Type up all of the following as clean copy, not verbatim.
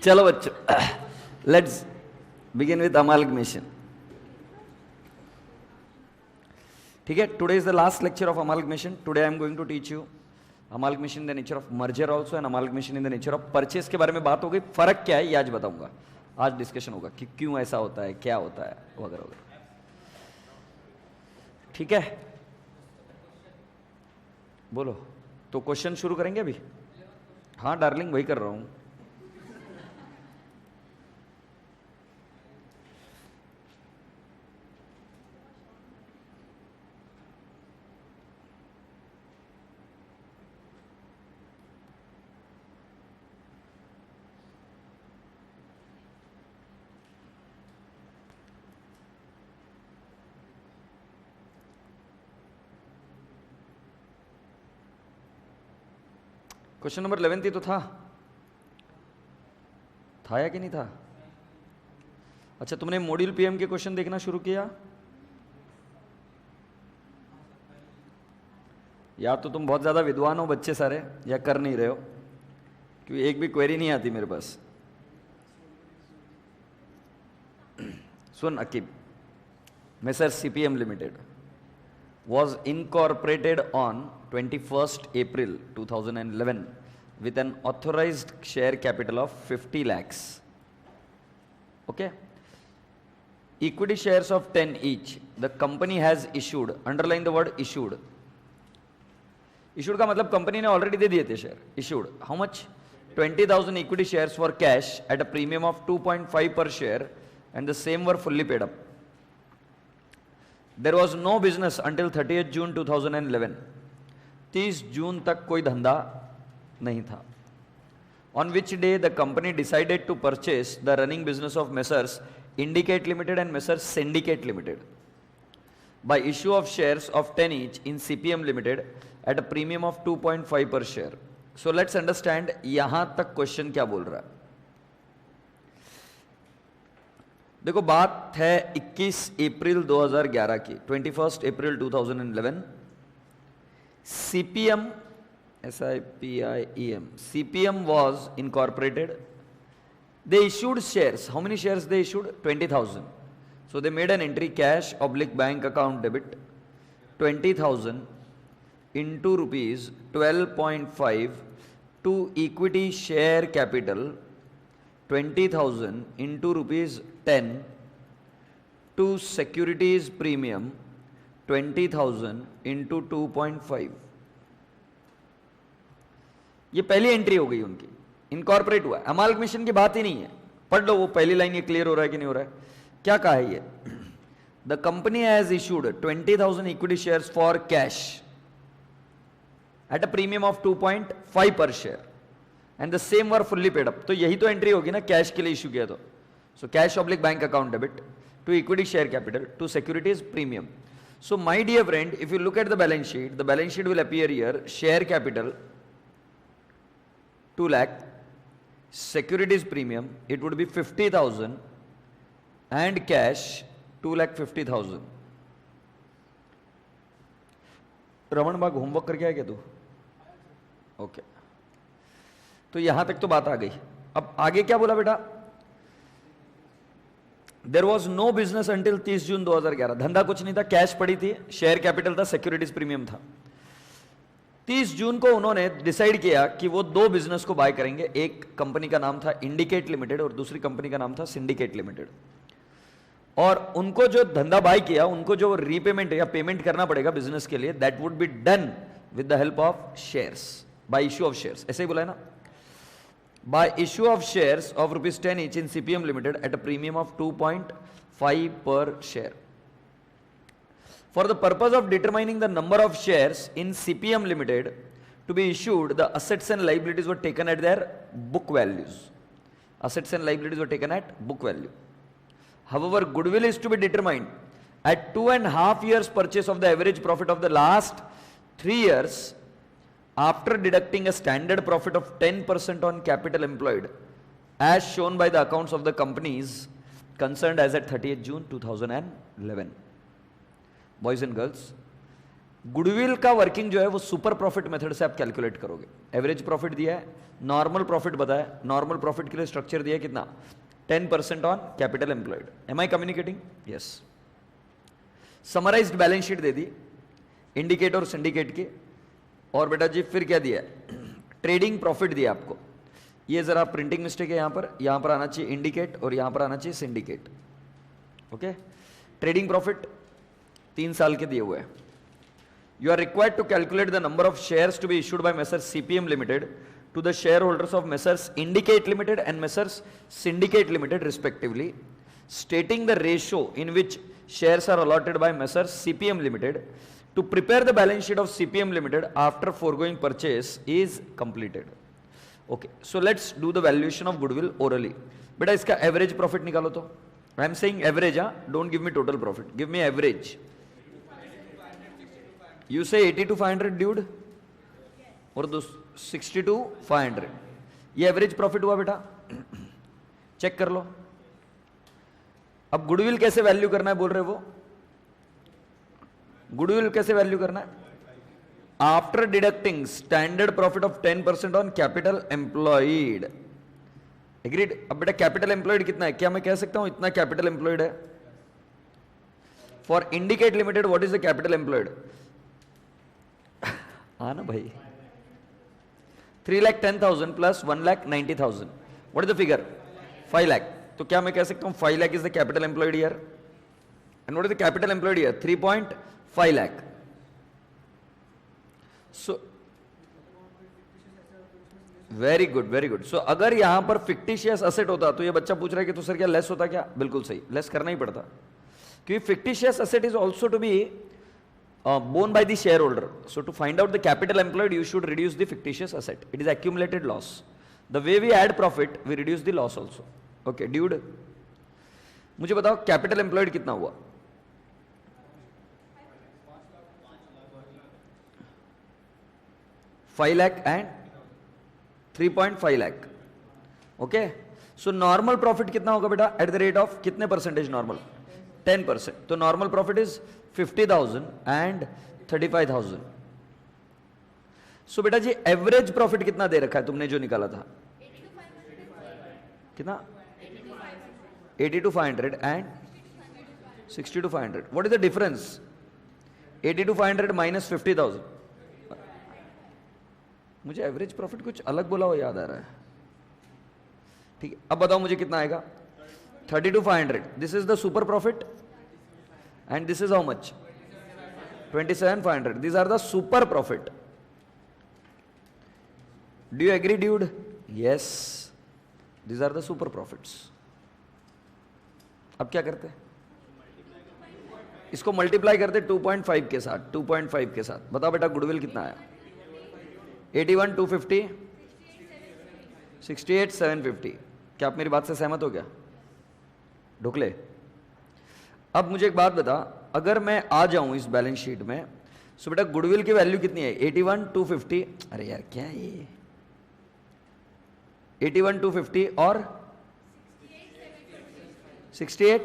चलो बच्चों, let's begin with amalgamation. ठीक है, today is the last lecture of amalgamation. Today I am going to teach you amalgamation in the nature of merger also and amalgamation in the nature of purchase. के बारे में बात हो गई, फर्क क्या है ये आज बताऊंगा. आज डिस्कशन होगा कि क्यों ऐसा होता है, क्या होता है, वगैरह वगैरह. ठीक है, बोलो. तो क्वेश्चन शुरू करेंगे अभी. हाँ डार्लिंग, वही कर रहा हूं. क्वेश्चन नंबर 11 ही तो था या कि नहीं था? अच्छा, तुमने मॉड्यूल पीएम के क्वेश्चन देखना शुरू किया? या तो तुम बहुत ज्यादा विद्वान हो बच्चे सारे, या कर नहीं रहे हो, क्योंकि एक भी क्वेरी नहीं आती मेरे पास. सुन Aqib, Messrs CPM limited was incorporated on 21st April 2011 with an authorized share capital of 50 lakhs. Okay? Equity shares of 10 each. The company has issued, underline the word issued. Issued का मतलब कंपनी ने already दे दिए थे share. Issued. How much? 20,000 equity shares for cash at a premium of 2.5 per share and the same were fully paid up. There was no business until 30th June 2011. 30 जून तक कोई धंधा नहीं था. On which day the company decided to purchase the running business of Messrs. Indicate Limited and Messrs. Syndicate Limited by issue of shares of 10 each in CPM Limited at a premium of 2.5 per share. So let's understand यहां तक question क्या बोल रहा है. देखो, बात है 21 अप्रैल 2011 की. 21 अप्रैल 2011 CPM, SIPIEM, CPM was incorporated. They issued shares. How many shares they issued? 20,000. So they made an entry, cash / bank account debit 20,000 into rupees 12.5 to equity share capital 20,000 into rupees 10 to securities premium 20,000 into 2.5. ये पहली entry हो गई उनकी. Incorporate हुआ. Amalgamation की बात ही नहीं है. पढ़ लो वो पहली लाइन. ये क्लियर हो रहा है कि नहीं हो रहा है? क्या कहा है ये? The company has issued 20,000 equity shares for cash at a premium of 2.5 पर share and the same were fully paid up. तो यही तो एंट्री होगी ना, कैश के लिए इशू किया तो. So cash / bank account debit to equity share capital to securities premium. So my dear friend, if you look at the balance sheet will appear here. Share capital 2 lakh, securities premium it would be 50,000 and cash 2,50,000. Raman Bagh homework करके आया क्या तू? Okay. तो यहां तक तो बात आ गई. अब आगे क्या बोला बेटा? There was no business until 30 June 2011. धंधा कुछ नहीं था, कैश पड़ी थी, शेयर कैपिटल था, सिक्योरिटीज प्रीमियम था. 30 जून को उन्होंने डिसाइड किया कि वो दो बिजनेस को बाय करेंगे. एक कंपनी का नाम था इंडिकेट लिमिटेड और दूसरी कंपनी का नाम था सिंडिकेट लिमिटेड. और उनको जो धंधा बाय किया, उनको जो रीपेमेंट या पेमेंट करना पड़ेगा बिजनेस के लिए, that would be done with the help of shares, bye issue of shares. ऐसे ही बोला है ना? by issue of shares of rupees 10 each in CPM Limited at a premium of 2.5 per share. For the purpose of determining the number of shares in CPM Limited to be issued, the assets and liabilities were taken at their book values. Assets and liabilities were taken at book value. However, goodwill is to be determined at 2.5 years purchase of the average profit of the last 3 years after deducting a standard profit of 10% on capital employed as shown by the accounts of the companies concerned as at 30th June 2011. Boys and girls, goodwill का working जो है वो super profit method से आप calculate करोगे। Average profit दिया है, normal profit बताया, नॉर्मल प्रॉफिट के लिए स्ट्रक्चर दिया है कितना, 10% on capital employed. Am I communicating? Yes. Summarised balance sheet दे दी इंडिकेट और सिंडिकेट के, और बेटा जी फिर क्या दिया है, ट्रेडिंग प्रॉफिट दिया आपको। ये जरा प्रिंटिंग मिस्टेक है, यहां पर आना चाहिए इंडिकेट और यहां पर आना चाहिए सिंडिकेट। ओके, ट्रेडिंग प्रॉफिट 3 साल के दिए हुए हैं। You are required to calculate the number of shares to be issued by Messrs CPM Limited to the shareholders of Messrs Indicate Limited and Messrs Syndicate Limited respectively, stating the ratio in which shares are allotted by Messrs CPM Limited to prepare the balance sheet of CPM Limited after foregoing purchase is completed. Okay, so let's do the valuation of goodwill orally. बेटा इसका average profit निकालो तो। I am saying average, don't give me total profit, give me average. You say 80 to 500 dude, और 60 to 500, ये average profit हुआ बेटा, check कर लो। अब गुडविल कैसे वैल्यू करना है बोल रहे वो, गुडविल कैसे वैल्यू करना है, after deducting standard profit of 10% on capital employed. Agreed? अब बेटा कैपिटल एम्प्लॉयड कितना है, क्या मैं कह सकता हूं इतना कैपिटल एम्प्लॉयड है? For indicate limited what is the capital employed? हाँ ना भाई, 3,10,000 plus 1,90,000, what is the figure? 5 lakh. तो क्या मैं कह सकता हूं 5 lakh is the capital employed year, and what is the capital employed year? 3.5 lakh. So very good, very good. So अगर यहां पर फिक्टिशियस असेट होता, तो ये बच्चा पूछ रहा है कि तो सर क्या लेस होता क्या? बिल्कुल सही, लेस करना ही पड़ता, क्योंकि fictitious asset is also to be borne by the shareholder. So to find out the capital employed, you should reduce the fictitious asset. It is accumulated loss. The way we add profit, we reduce the loss also. Okay, dude, मुझे बताओ capital employed कितना हुआ? 5 lakh and 3.5 lakh. Okay, so normal profit कितना होगा बेटा? At the rate of कितने percentage normal? 10%. तो normal profit is 50,000 and 35,000. सो बेटा जी एवरेज प्रॉफिट कितना दे रखा है तुमने जो निकाला था? कितना? 80 to 500 and 60 to 500. What is the difference? 80 to 500 minus 50,000. मुझे एवरेज प्रॉफिट कुछ अलग बोला हुआ याद आ रहा है। ठीक है, अब बताओ मुझे कितना आएगा? 30 to 500. This is the super profit. And this is how much? 27,500. These are the super profit. Do you agree, dude? Yes. These are the super profits. अब क्या करते हैं? इसको मल्टीप्लाई करते 2.5 के साथ, 2.5 के साथ। बताओ बेटा गुडविल कितना आया? 81, 250, 68, 750। क्या आप मेरी बात से सहमत हो? क्या ढुकले? अब मुझे एक बात बता, अगर मैं आ जाऊं इस बैलेंस शीट में, सो बेटा गुडविल की वैल्यू कितनी है? 81, 250, अरे यार क्या है ये, 81, 250 और 68,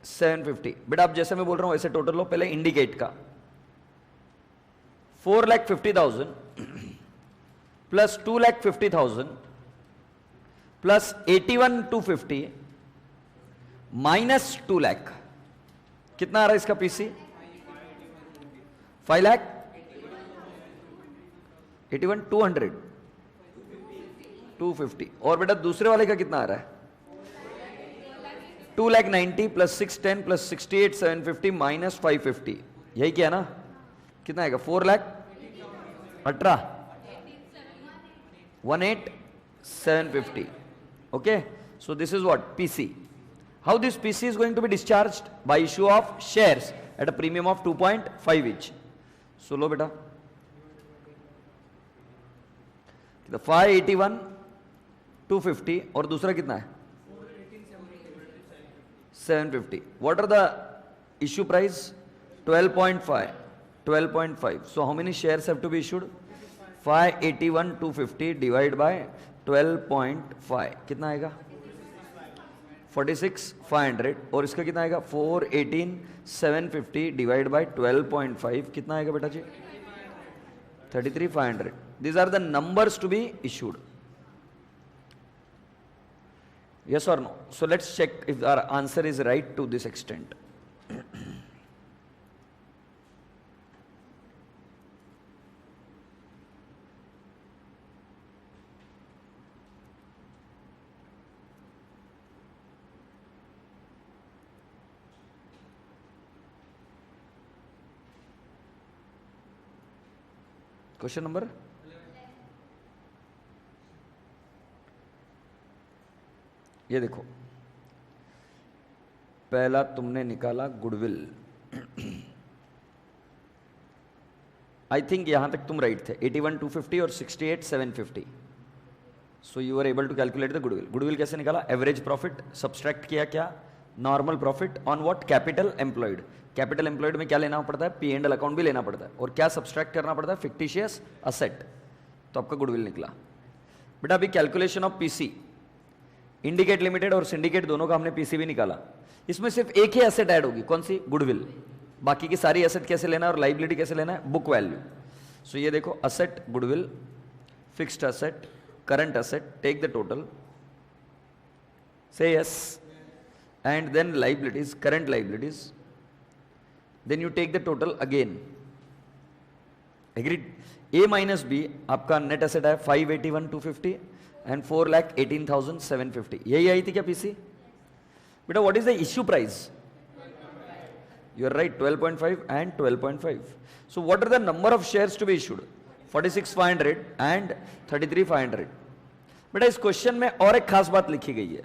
750। बेटा अब जैसे मैं बोल रहा हूं ऐसे टोटल लो, पहले इंडिकेट का 4,50,000 प्लस 2,50,000 प्लस 81, 250 माइनस 2 लाख, कितना आ रहा है इसका पीसी? 5 लाख, 81, 200, 250। और बेटा दूसरे वाले का कितना आ रहा है? 2,90,000 प्लस 610 प्लस 68, 750 माइनस 550, यही क्या ना? कितना आएगा? 4,18,000, 18,750। Okay, so this is what? PC. How this PC is going to be discharged? By issue of shares at a premium of 2.5 each. So लो बेटा, 581, 250 और दूसरा कितना है? 750. What are the issue price? 12.5. 12.5. So how many shares have to be issued? 581, 250 divided by 12.5. कितना आएगा? 46,500 और इसका कितना आएगा 418,750 डिवाइड बाय 12.5 कितना आएगा बेटा जी 33,500. These are the numbers to be issued. Yes or no? So let's check if our answer is right to this extent. Question number ये देखो, पहला तुमने निकाला गुडविल. आई थिंक यहां तक तुम राइट थे 81,250 और 68,750. So you are able to calculate the goodwill. Goodwill कैसे निकाला? एवरेज प्रॉफिट सब्सट्रैक्ट किया क्या? Normal profit on what? Capital employed. Capital employed में क्या लेना पड़ता है? पी एंड एल अकाउंट भी लेना पड़ता है. और क्या सब्सट्रैक्ट करना पड़ता है? Fictitious asset. तो आपका गुडविल निकला. बेटा अभी calculation of PC, indicate limited और सिंडिकेट दोनों का हमने पीसी भी निकाला. इसमें सिर्फ एक ही एसेट ऐड होगी, कौन सी? गुडविल. बाकी की सारी एसेट कैसे लेना है और लाइबिलिटी कैसे लेना है? Book value. सो ये देखो, asset goodwill, fixed asset, current asset, take the total, से yes, and then liabilities, current liabilities, then you take the total again. Agreed? A minus B आपका नेट एसेट है 581,250 and 4,18,750. यही आई थी क्या PC? बेटा what is the issue price? You are right, 12.5 and 12.5. So what are the number of shares to be issued? 46,500 and 33,500. बेटा इस question में और एक खास बात लिखी गई है.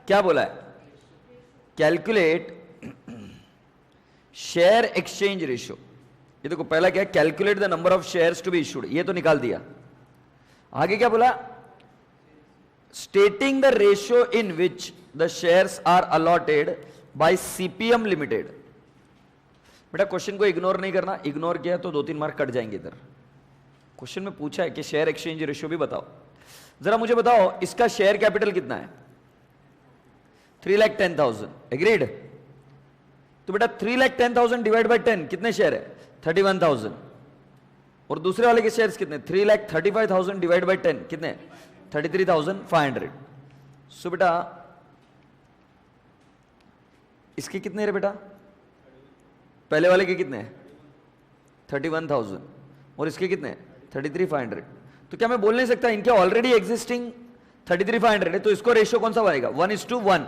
क्या बोला है? Calculate share exchange ratio. ये देखो पहला क्या है? Calculate the number of shares to be issued. ये तो निकाल दिया. आगे क्या बोला? Stating the ratio in which the shares are allotted by CPM limited. बेटा क्वेश्चन को इग्नोर नहीं करना. इग्नोर किया तो 2-3 मार्क कट जाएंगे इधर. क्वेश्चन में पूछा है कि शेयर एक्सचेंज रेशियो भी बताओ. जरा मुझे बताओ इसका शेयर कैपिटल कितना है? 3,10,000. एग्रीड? तो बेटा 3,10,000 डिवाइड बाय 10 कितने शेयर है? 31,000. और दूसरे वाले के शेयर्स कितने? 3,35,000 डिवाइड बाय 10 कितने? 33,500. सो बेटा इसके कितने रे बेटा? पहले वाले के कितने? 31,000. और इसके कितने? 33,500. तो क्या मैं बोल नहीं सकता इनके ऑलरेडी एग्जिस्टिंग 33,500 है, तो इसको रेशियो कौन सा बनेगा? 1:1.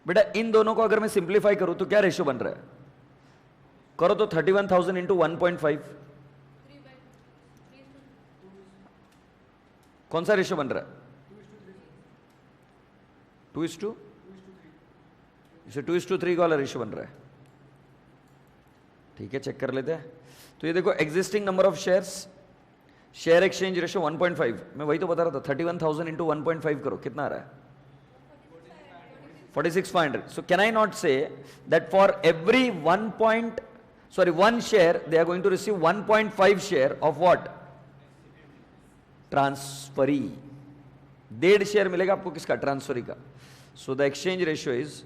बेटा इन दोनों को अगर मैं सिंप्लीफाई करूं तो क्या रेशियो बन रहा है? करो तो 31,000 इंटू 1.5. कौन सा रेशियो बन रहा है? 2:2. इसे 2:3 वाला रेशियो बन रहा है. ठीक है, चेक कर लेते हैं. तो ये देखो existing number of shares, share exchange ratio 1.5. मैं वही तो बता रहा था. 31,000 इंटू 1.5 करो, कितना आ रहा है? 46,500. So can I not say that for every one share they are going to receive 1.5 share of what? Transferee. 1.5 share मिलेगा आपको किसका? ट्रांसफरी का. So the exchange ratio is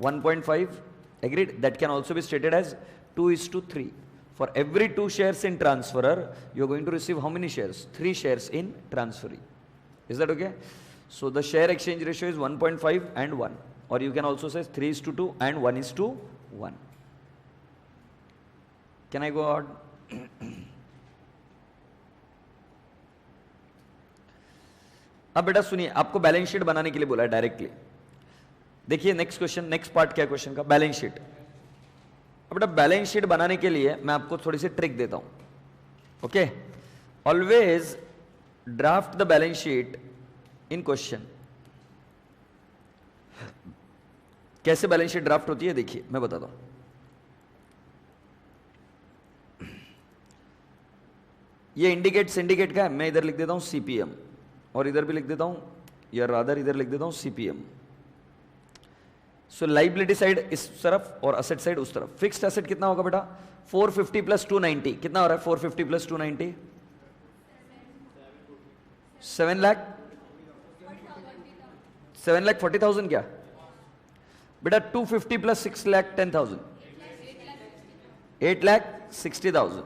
1.5. Agreed? That can also be stated as 2:3. For every 2 shares in transferer, you are going to receive how many shares? 3 shares in transferee. Is that okay? So the share exchange ratio is 1.5 and 1. Or you can also say 3:2 and 1:1. Can I go on? अब बेटा सुनिए, आपको balance sheet बनाने के लिए बोला है directly. देखिए नेक्स्ट क्वेश्चन, नेक्स्ट पार्ट क्या है क्वेश्चन का? Balance sheet. अब बेटा बैलेंस शीट बनाने के लिए मैं आपको थोड़ी सी ट्रिक देता हूं. Okay, always draft the balance sheet in question. कैसे बैलेंस शीट ड्राफ्ट होती है देखिए, मैं बताता हूं. ये इंडिकेट सिंडिकेट का है, मैं इधर लिख देता हूं सीपीएम और इधर भी लिख देता हूं, या रादर इधर लिख देता हूं सीपीएम. सो लाइबिलिटी साइड इस तरफ और असेट साइड उस तरफ. फिक्स्ड एसेट कितना होगा बेटा? 450 प्लस 290. कितना हो रहा है 450 प्लस 290? 7 लाख 7,40,000 क्या बेटा? 250 प्लस 6,10,000, 8,60,000।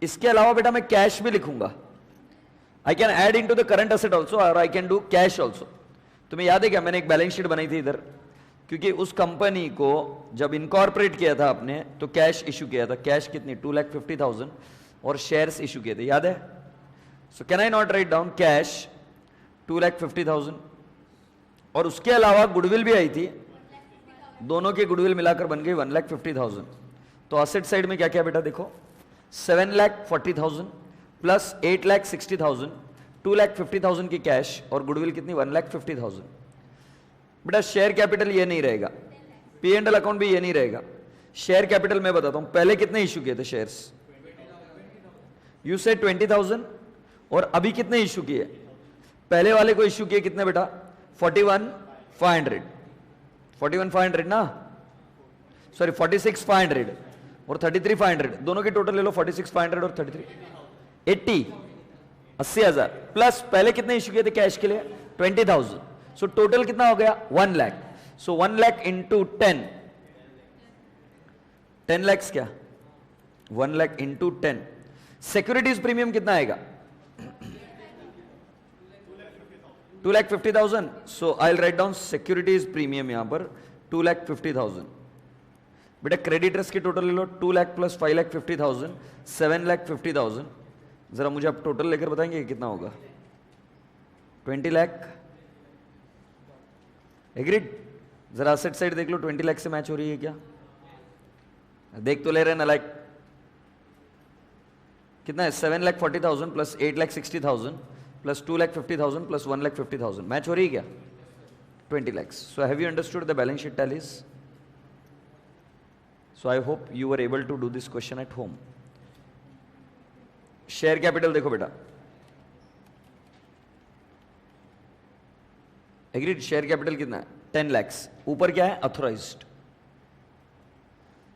इसके अलावा बेटा मैं कैश भी लिखूंगा। I can add in to the current asset also और I can do cash also. तुम्हें याद है क्या, मैंने एक बैलेंस शीट बनाई थी इधर, क्योंकि उस कंपनी को जब इनकॉर्पोरेट किया था आपने तो कैश इशू किया था। कैश कितनी? 2,50,000 और शेयर्स इशू किए थे, याद है? So can I not write down cash 2,50,000? और उसके अलावा गुडविल भी आई थी, दोनों की गुडविल मिलाकर बन गई 1,50,000। तो असेट साइड में क्या क्या बेटा देखो, 7,40,000 प्लस 8,60,000, 2,50,000 की कैश और गुडविल कितनी? 1,50,000। बेटा शेयर कैपिटल ये नहीं रहेगा, पी एंड एल अकाउंट भी ये नहीं रहेगा। शेयर कैपिटल मैं बताता हूं, पहले कितने इशू किए थे शेयर्स? यू से 20,000 और अभी कितने इशू किए? पहले वाले को इशू किए कितने बेटा? 41,500, 41,500 ना, सॉरी 46,500 और 33,500, दोनों की टोटल ले लो, 46,500 और 33, 80,000 प्लस पहले कितने इशू किए थे कैश के लिए? 20,000। सो टोटल कितना हो गया? 1 लाख। सो 1 लाख इंटू 10, 10 लाख क्या? 1 लाख इंटू 10। सिक्योरिटीज प्रीमियम कितना आएगा? 2,50,000। So I will write down securities premium यहां पर 2,50,000। बेटा क्रेडिटर्स की टोटल ले लो, 2 लाख प्लस 5,50,000, 7,50,000। जरा मुझे आप टोटल लेकर बताएंगे कितना होगा? 20 लाख। एग्रीड? जरा असेट साइड देख लो, 20 लाख से मैच हो रही है क्या? देख तो ले रहे ना, लाइक कितना है? 7,40,000 प्लस 8,60,000 प्लस 2,50,000 प्लस 1,50,000, मैच हो रही है क्या? 20 lakhs. So have you understood the balance sheet tallies? So I hope you were able to do this question at home. Share capital देखो बेटा, एग्रीड? शेयर कैपिटल कितना है? 10 lakhs। ऊपर क्या है? Authorised.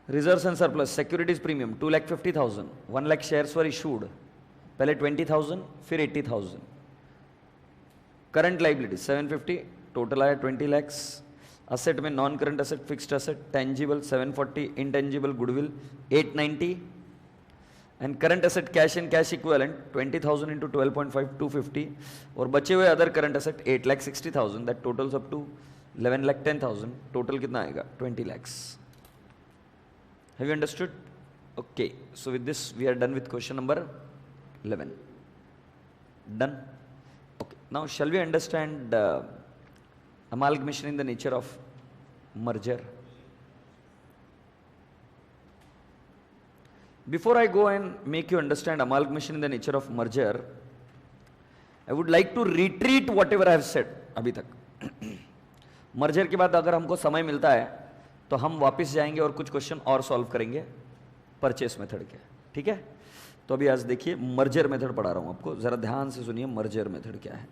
Reserves and surplus, securities premium 2,50,000, 1 lakh shares were issued, पहले 20,000 फिर 80,000। Current liability 750, total आया 20 lakhs। असेट में non current asset, fixed asset, tangible 740, intangible goodwill 890 and current asset cash and cash equivalent 20,000 into 12.5 250 और बचे हुए other current asset 8,60,000 that totals up to 11,10,000। Total कितना आएगा? 20 lakhs। Have you understood? Okay, so with this we are done with question number 11। Done? Okay, now shall we understand amalgamation in the nature of merger. Before I go and make you understand amalgamation in the nature of merger, I would like to retreat whatever I have said अभी तक। Merger के बाद अगर हमको समय मिलता है तो हम वापस जाएंगे और कुछ क्वेश्चन और सॉल्व करेंगे परचेस मेथड के, ठीक है? तो अभी आज देखिए मर्जर मेथड पढ़ा रहा हूं आपको, जरा ध्यान से सुनिए मर्जर मेथड क्या है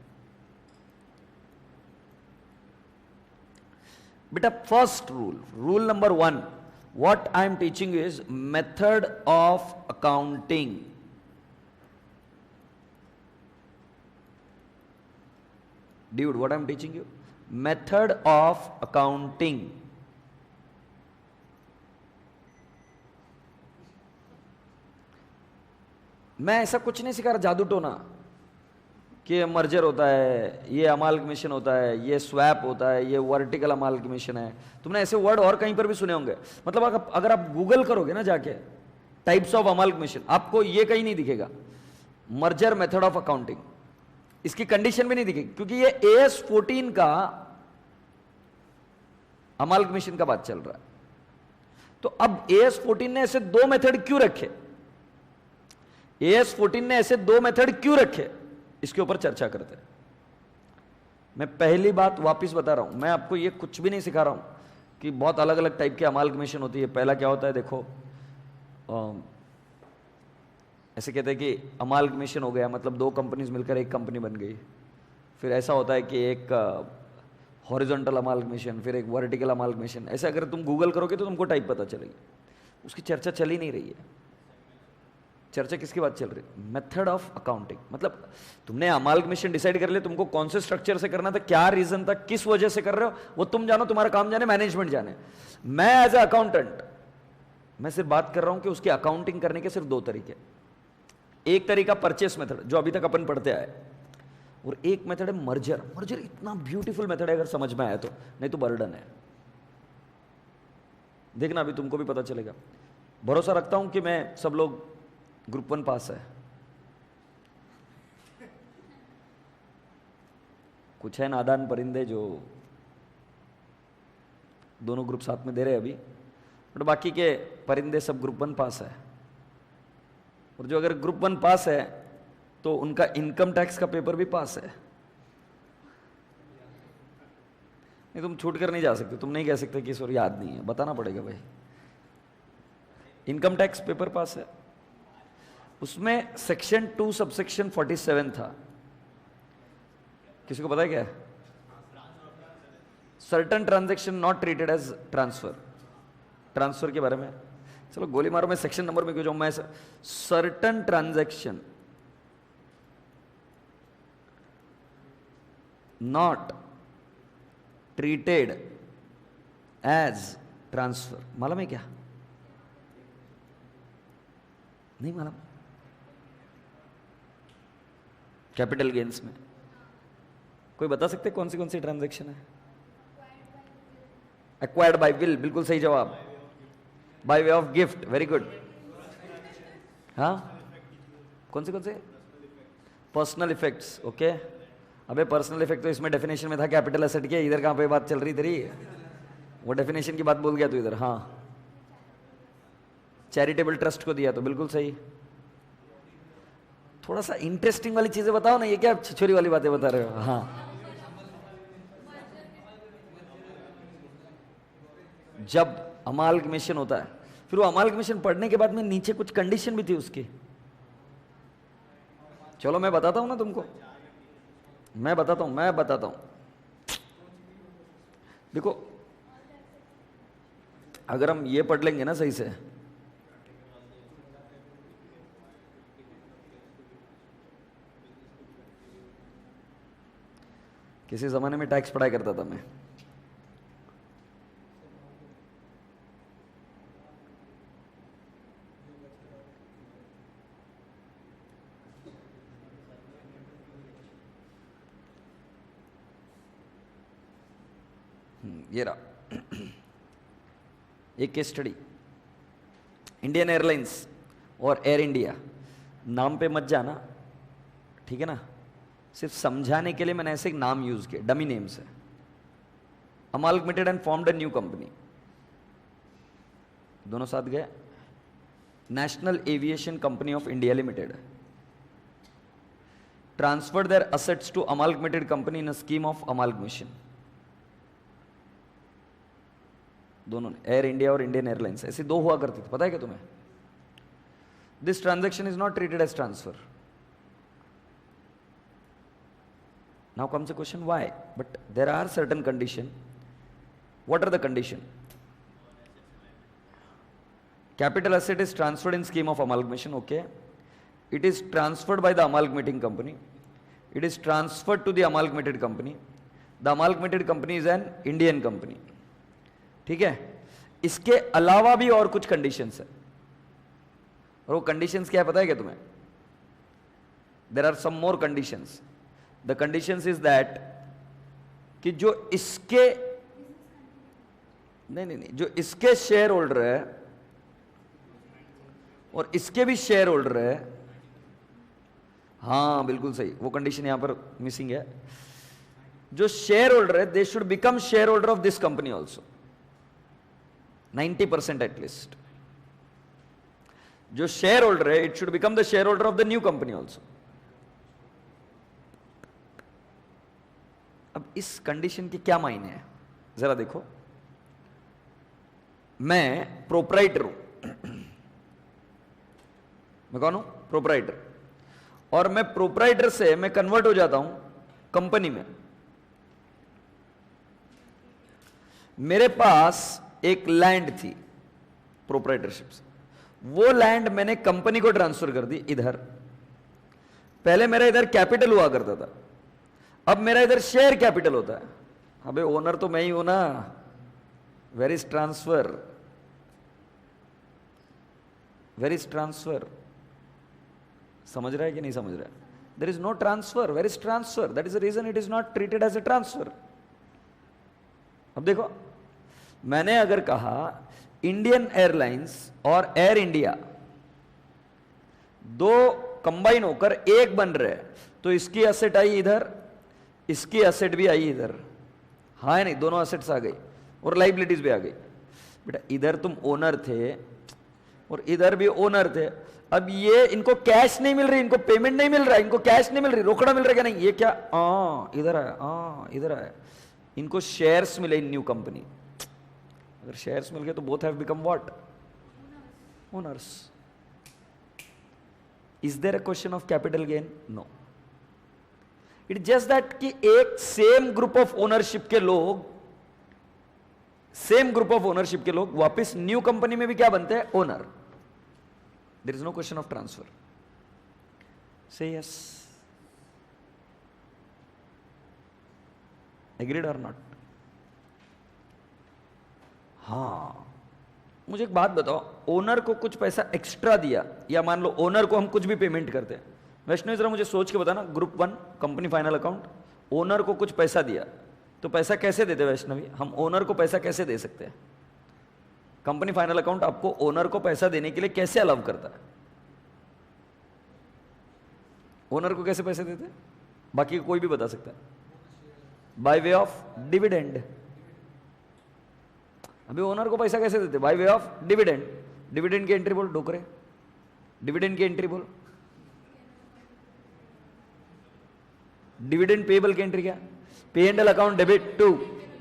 बेटा। First rule number 1, what I am teaching you is method of accounting. Dude, what I am teaching you? Method of accounting. मैं ऐसा कुछ नहीं सिखा रहा जादू टोना कि मर्जर होता है, ये अमाल्गमेशन होता है, ये स्वैप होता है, ये वर्टिकल अमाल्गमेशन है। तुमने ऐसे वर्ड और कहीं पर भी सुने होंगे। मतलब अगर आप गूगल करोगे ना जाके टाइप्स ऑफ अमाल्गमेशन, आपको ये कहीं नहीं दिखेगा मर्जर मेथड ऑफ अकाउंटिंग। इसकी कंडीशन भी नहीं दिखेगी क्योंकि ये AS 14 का अमाल्गमेशन का बात चल रहा है। तो अब AS 14 ने ऐसे दो मेथड क्यों रखे? AS 14 ने ऐसे दो मेथड क्यों रखे, इसके ऊपर चर्चा करते हैं। मैं पहली बात वापस बता रहा हूं, मैं आपको ये कुछ भी नहीं सिखा रहा हूं कि बहुत अलग अलग टाइप की अमाल्गमेशन होती है। पहला क्या होता है देखो, ऐसे कहते हैं कि अमाल्गमेशन हो गया मतलब दो कंपनीज मिलकर एक कंपनी बन गई। फिर ऐसा होता है कि एक हॉरिजॉन्टल अमाल्गमेशन, फिर एक वर्टिकल अमाल्गमेशन। ऐसे अगर तुम गूगल करोगे तो तुमको टाइप पता चलेगी, उसकी चर्चा चल ही नहीं रही है। चर्चा किसकी बात चल रही? Method of accounting. मतलब तुमने अमाल्गमेशन डिसाइड कर लिया, तुमको कौन से स्ट्रक्चर से करना था, क्या रीजन था, किस वजह से कर रहे हो, वो तुम जानो, तुम्हारा काम जाने, मैनेजमेंट जाने। मैं एज ए अकाउंटेंट मैं सिर्फ बात कर रहा हूं कि उसकी अकाउंटिंग करने के सिर्फ दो तरीके। एक तरीका परचेस मेथड जो अभी तक अपन पढ़ते आए, और एक मेथड है मर्जर। मर्जर इतना ब्यूटीफुल मेथड है, अगर समझ में आया तो, नहीं तो बर्डन है। देखना अभी तुमको भी पता चलेगा। भरोसा रखता हूं कि मैं सब लोग ग्रुप 1 पास है। कुछ है नादान परिंदे जो दोनों ग्रुप साथ में दे रहे हैं अभी, बट बाकी के परिंदे सब ग्रुप 1 पास है। और जो अगर ग्रुप 1 पास है तो उनका इनकम टैक्स का पेपर भी पास है। नहीं, तुम छूट कर नहीं जा सकते, तुम नहीं कह सकते कि सर याद नहीं है, बताना पड़ेगा भाई। इनकम टैक्स पेपर पास है, उसमें सेक्शन 2 सबसेक्शन 47 था। किसी को पता है क्या? Certain transaction not treated as transfer. Transfer के बारे में चलो गोली मारो, मैं सेक्शन नंबर में क्यों जाऊं। मैं certain transaction not treated as transfer, मालूम है क्या? नहीं मालूम? कैपिटल गेन्स में कोई बता सकते कौन सी ट्रांजैक्शन है? एक्वायर्ड बाय विल, बिल्कुल सही जवाब। Bye way of gift, very good. हाँ, कौन से? Personal effects, okay. अबे पर्सनल इफेक्ट तो इसमें डेफिनेशन में था कैपिटल एसेट के, इधर कहां पे बात चल रही तेरी? वो डेफिनेशन की बात भूल गया तू इधर। हाँ, चैरिटेबल ट्रस्ट को दिया तो बिल्कुल सही। थोड़ा सा इंटरेस्टिंग वाली चीजें बताओ ना, ये क्या छिछोरी वाली बातें बता रहे हो? हाँ, जब अमाल्गमेशन होता है, फिर वो अमाल्गमेशन पढ़ने के बाद में नीचे कुछ कंडीशन भी थी उसकी। चलो मैं बताता हूं ना तुमको, मैं बताता हूं। देखो, अगर हम ये पढ़ लेंगे ना सही से, किसी जमाने में टैक्स पढ़ाई करता था मैं। ये रहा एक केस स्टडी। इंडियन एयरलाइंस और एयर इंडिया, नाम पे मत जाना, ठीक है ना? सिर्फ समझाने के लिए मैंने ऐसे एक नाम यूज किया, डमी नेम से। Amalgamated and formed a new company, दोनों साथ गए। National Aviation Company of India Limited transferred their assets to amalgamated company in a scheme of amalgamation. दोनों, एयर इंडिया और इंडियन एयरलाइंस, ऐसी दो हुआ करती थी, पता है क्या तुम्हें? This transaction is not treated as transfer. Now comes the question why, but there are certain condition. What are the condition? Capital asset is transferred in scheme of amalgamation, okay. It is transferred by the amalgamating company, it is transferred to the amalgamated company, the amalgamated company is an Indian company, ठीक है। इसके अलावा भी और कुछ conditions है, और वो कंडीशंस क्या है पता है क्या तुम्हें? There are some more conditions. The conditions is that कि जो इसके नहीं, जो इसके शेयर होल्डर है और इसके भी शेयर होल्डर है, हाँ बिल्कुल सही, वो कंडीशन यहां पर मिसिंग है। जो शेयर होल्डर है, they should become share holder of this company also, 90% at least. जो शेयर होल्डर है, it should become the share holder of the new company also. अब इस कंडीशन के क्या मायने हैं जरा देखो। मैं प्रोप्राइटर हूं, मैं कौन हूं? प्रोप्राइटर। और मैं प्रोप्राइटर से मैं कन्वर्ट हो जाता हूं कंपनी में। मेरे पास एक लैंड थी प्रोप्राइटरशिप से, वो लैंड मैंने कंपनी को ट्रांसफर कर दी इधर। पहले मेरा इधर कैपिटल हुआ करता था, अब मेरा इधर शेयर कैपिटल होता है। अबे ओनर तो मैं ही हूं ना। Where is transfer? Where is transfer? समझ रहा है कि नहीं समझ रहा है? There is no transfer. Where is transfer? That is the reason it is not treated as a transfer. अब देखो, मैंने अगर कहा इंडियन एयरलाइंस और एयर इंडिया दो कंबाइन होकर एक बन रहे, तो इसकी एसेट आई इधर, इसकी एसेट भी आई इधर। हाँ है नहीं? दोनों एसेट्स आ गई और लाइबिलिटीज भी आ गई। बेटा इधर तुम ओनर थे और इधर भी ओनर थे। अब ये इनको कैश नहीं मिल रही, इनको पेमेंट नहीं मिल रहा, इनको कैश नहीं मिल रही, रोकड़ा मिल रहा क्या? नहीं। ये क्या? इधर आया, इधर आया। इनको शेयर्स मिले इन न्यू कंपनी। अगर शेयर्स मिल गए तो both have become what? Owners. Is there a question of capital gain? No. It just that कि एक सेम ग्रुप ऑफ ओनरशिप के लोग, सेम ग्रुप ऑफ ओनरशिप के लोग वापस न्यू कंपनी में भी क्या बनते हैं? Owner. There is no question of transfer. Say yes. Agreed और नॉट? हाँ। मुझे एक बात बताओ, ओनर को कुछ पैसा एक्स्ट्रा दिया, या मान लो ओनर को हम कुछ भी पेमेंट करते हैं। वैष्णव जरा मुझे सोच के बताना, group 1 company final account, owner को कुछ पैसा दिया तो पैसा कैसे देते वैष्णवी? हम ओनर को पैसा कैसे दे सकते हैं? कंपनी फाइनल अकाउंट आपको ओनर को पैसा देने के लिए कैसे अलाउ करता है? ओनर को कैसे पैसे देते हैं? बाकी कोई भी बता सकता है। By way of dividend. अभी ओनर को पैसा कैसे देते? By way of dividend. Dividend की एंट्री बोल डोकरे, डिविडेंड की एंट्री बोल। डिविडेंड पेबल की एंट्री क्या? Pay and L account debit to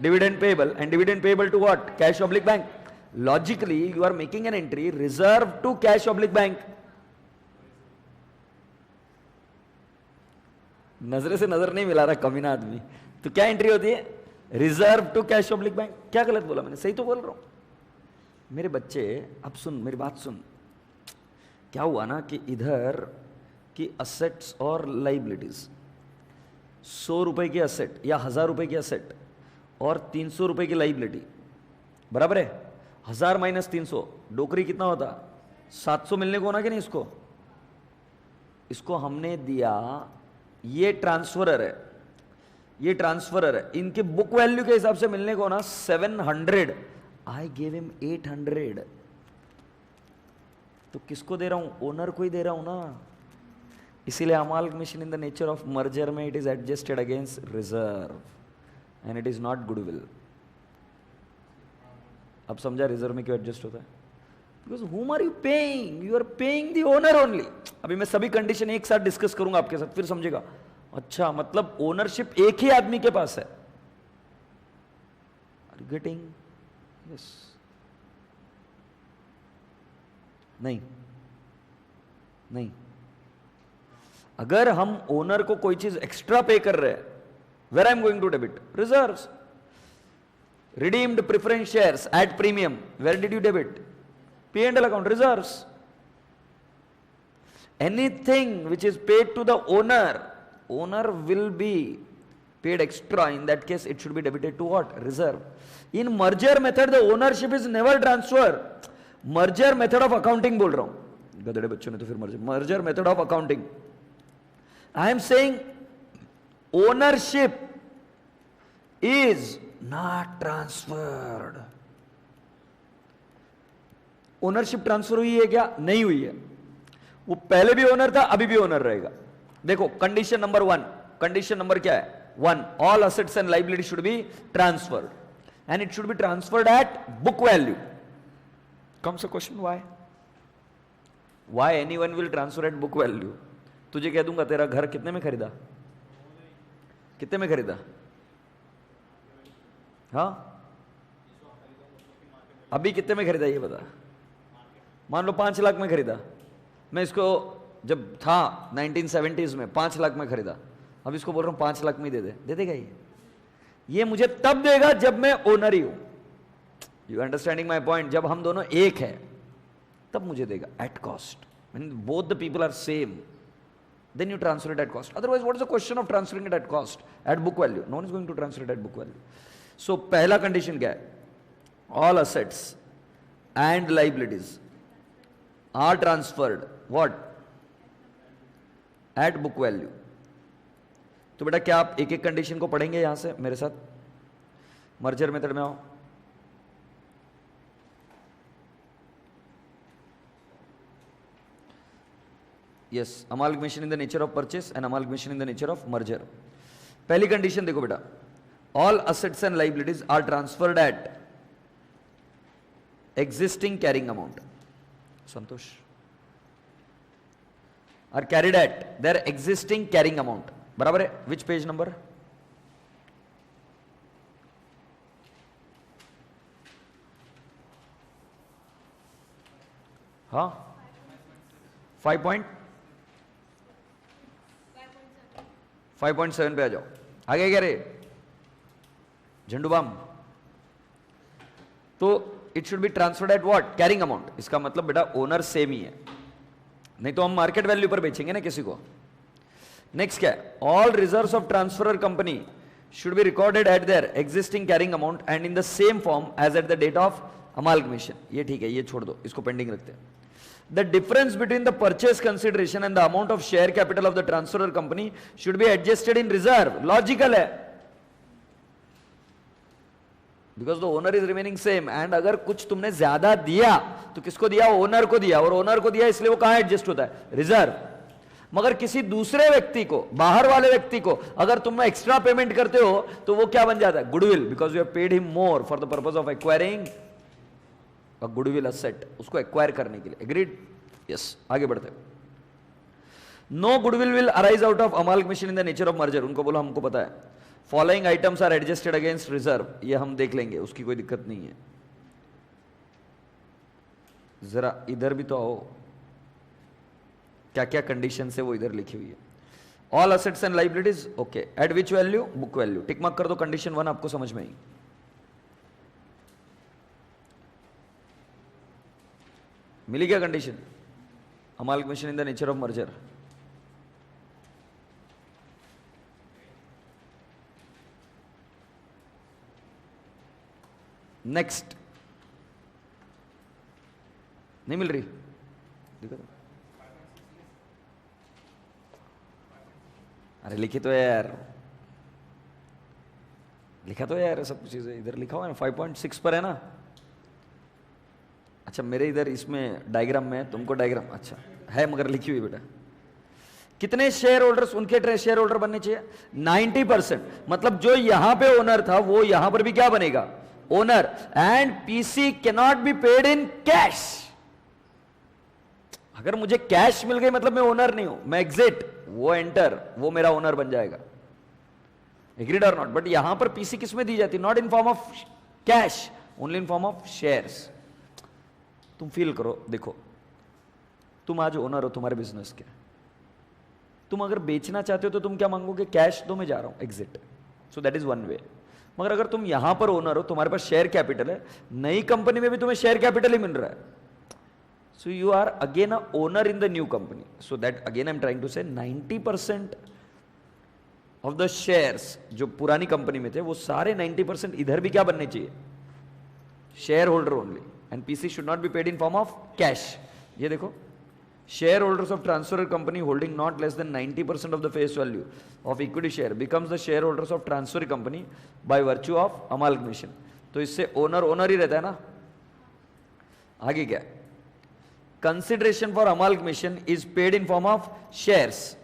dividend payable, and dividend payable to what? Cash oblique bank. Logically you are making an entry reserve to cash oblique bank. नजरे से नजर नहीं मिला रहा कमीना आदमी। तो क्या एंट्री होती है? Reserve to cash oblique bank. क्या गलत बोला मैंने? सही तो बोल रहा हूं मेरे बच्चे। अब सुन मेरी बात सुन। क्या हुआ ना कि इधर की असेट्स और लाइबिलिटीज, 100 रुपए की असेट या 1000 रुपए की असेट और 300 रुपए की लाइबिलिटी बराबर है। 1000 माइनस 300 डोकरी कितना होता? 700 मिलने को होना कि नहीं? इसको हमने दिया, ये ट्रांसफरर है, ये ट्रांसफरर है, इनके बुक वैल्यू के हिसाब से मिलने को ना 700। I gave him 800। तो किसको दे रहा हूं? ओनर को ही दे रहा हूं ना। इसीलिए amalgamation in the nature of merger में it is adjusted against reserve and it is not goodwill. अब समझा रिजर्व में क्यों एडजस्ट होता है? Because whom are you paying? You are paying the owner only। अभी मैं सभी कंडीशन एक साथ डिस्कस करूंगा आपके साथ, फिर समझेगा। अच्छा, मतलब ओनरशिप एक ही आदमी के पास है। Are you getting? Yes। नहीं, नहीं। अगर हम ओनर को कोई चीज एक्स्ट्रा पे कर रहे हैं, where I am going to debit? Reserves. Redeemed preference shares at premium, where did you debit? P and L account, reserves। Anything which is paid to the owner will be paid extra. In that case, it should be debited to what? Reserve. In merger method, the ownership is never transferred. Merger method of accounting बोल रहा हूं। गधेड़े बच्चों ने तो फिर merger method of accounting। I am saying ownership is not transferred। Ownership transfer हुई है क्या? नहीं हुई है। वो पहले भी ओनर था, अभी भी ओनर रहेगा। देखो कंडीशन नंबर 1, कंडीशन नंबर क्या है? 1, all assets and liability should be transferred and it should be transferred at book value. Comes a question, why anyone will transfer at book value? तुझे कह दूंगा तेरा घर कितने में खरीदा? कितने में खरीदा? हाँ, अभी कितने में खरीदा ये बता। मान लो 5 लाख में खरीदा। मैं इसको जब था 1970s में 5 लाख में खरीदा, अब इसको बोल रहा हूं 5 लाख में दे दे देगा ये मुझे तब देगा जब मैं ओनर ही हूं। You understanding my point? जब हम दोनों एक है, तब मुझे देगा at cost, both the people are same, then you transfer it at cost. Otherwise, what is the question of transferring it at cost? At book value. No one is going to transfer it at book value. So, पहला condition क्या है? All assets and liabilities are transferred. What? At book value. तो बेटा क्या आप एक एक condition को पढ़ेंगे यहां से मेरे साथ? मर्जर मेथड में आओ. Yes, amalgamation in the nature of purchase and amalgamation in the nature of merger. पहली कंडीशन देखो बेटा, all assets and liabilities are transferred at existing carrying amount. Santosh, are carried at their existing carrying amount. बराबर है? Which page number? हाँ, 5.7 पे आ जाओ. आगे क्या रे झंडू बाम? तो it should be transferred at what? Carrying amount. इसका मतलब बेटा ओनर सेम ही है, नहीं तो हम मार्केट वैल्यू पर बेचेंगे ना किसी को. नेक्स्ट क्या है? All reserves of transferor company should be recorded at their existing carrying amount and in the same form as at the date of amalgamation. ये ठीक है, ये छोड़ दो, इसको पेंडिंग रखते हैं. The difference between the purchase consideration and the amount of share capital of the transferor company should be adjusted in reserve. Logical है, because the owner is remaining same. And अगर कुछ तुमने ज्यादा दिया तो किसको दिया? ओनर को दिया, और ओनर को दिया इसलिए वो कहां एडजस्ट होता है? रिजर्व. मगर किसी दूसरे व्यक्ति को, बाहर वाले व्यक्ति को अगर तुम एक्स्ट्रा पेमेंट करते हो तो वो क्या बन जाता है? Goodwill, because you have paid him more for the purpose of acquiring a goodwill asset, उसको एक्वायर करने के लिए. एग्रीड? यस. आगे बढ़ते. No goodwill will arise out of amalgamation in the nature of merger. उनको बोलो हमको पता है. Following items are adjusted against reserve. ये हम देख लेंगे, उसकी कोई दिक्कत नहीं है. जरा इधर भी तो आओ, क्या क्या कंडीशन है वो इधर लिखी हुई है. All assets and liabilities, okay. Eight which value? Book value. Tick mark कर दो. कंडीशन 1 आपको समझ में आई. मिली क्या condition? Amalgamation in the nature of merger. Next नहीं मिल रही? देखो, अरे लिखी तो है यार, लिखा तो है यार, सब चीजें इधर लिखा हुआ है ना. 5.6 पर है ना? अच्छा, मेरे इधर इसमें डायग्राम में, तुमको डायग्राम अच्छा है मगर लिखी हुई बेटा. कितने शेयर होल्डर्स, उनके शेयर होल्डर बनने चाहिए? 90%. मतलब जो यहां पे ओनर था वो यहां पर भी क्या बनेगा? Owner. And PC can not be paid in cash. अगर मुझे कैश मिल गई मतलब मैं ओनर नहीं हूं, मैं एग्जिट, वो एंटर, वो मेरा ओनर बन जाएगा. एग्रीड और नॉट? बट यहां पर पीसी किस में दी जाती? Not in form of cash, only in form of shares. तुम फील करो, देखो तुम आज ओनर हो तुम्हारे बिजनेस के, तुम अगर बेचना चाहते हो तो तुम क्या मांगोगे? कैश दो, मैं जा रहा हूं, exit. So that is one way. मगर अगर तुम यहां पर ओनर हो, तुम्हारे पास शेयर कैपिटल है, नई कंपनी में भी तुम्हें शेयर कैपिटल ही मिल रहा है, so you are again a owner in the new company. So that again I am trying to say 90% of the shares जो पुरानी कंपनी में थे वो सारे 90% इधर भी क्या बनने चाहिए? Share holder only. And PC should not be paid in form of cash. ये देखो, share holders of transfer company holding not less than 90% of the face value of equity share becomes the share holders of transfer company by virtue of amalgamation. तो इससे owner owner ही रहता है ना. आगे क्या? Consideration for amalgamation is paid in form of shares.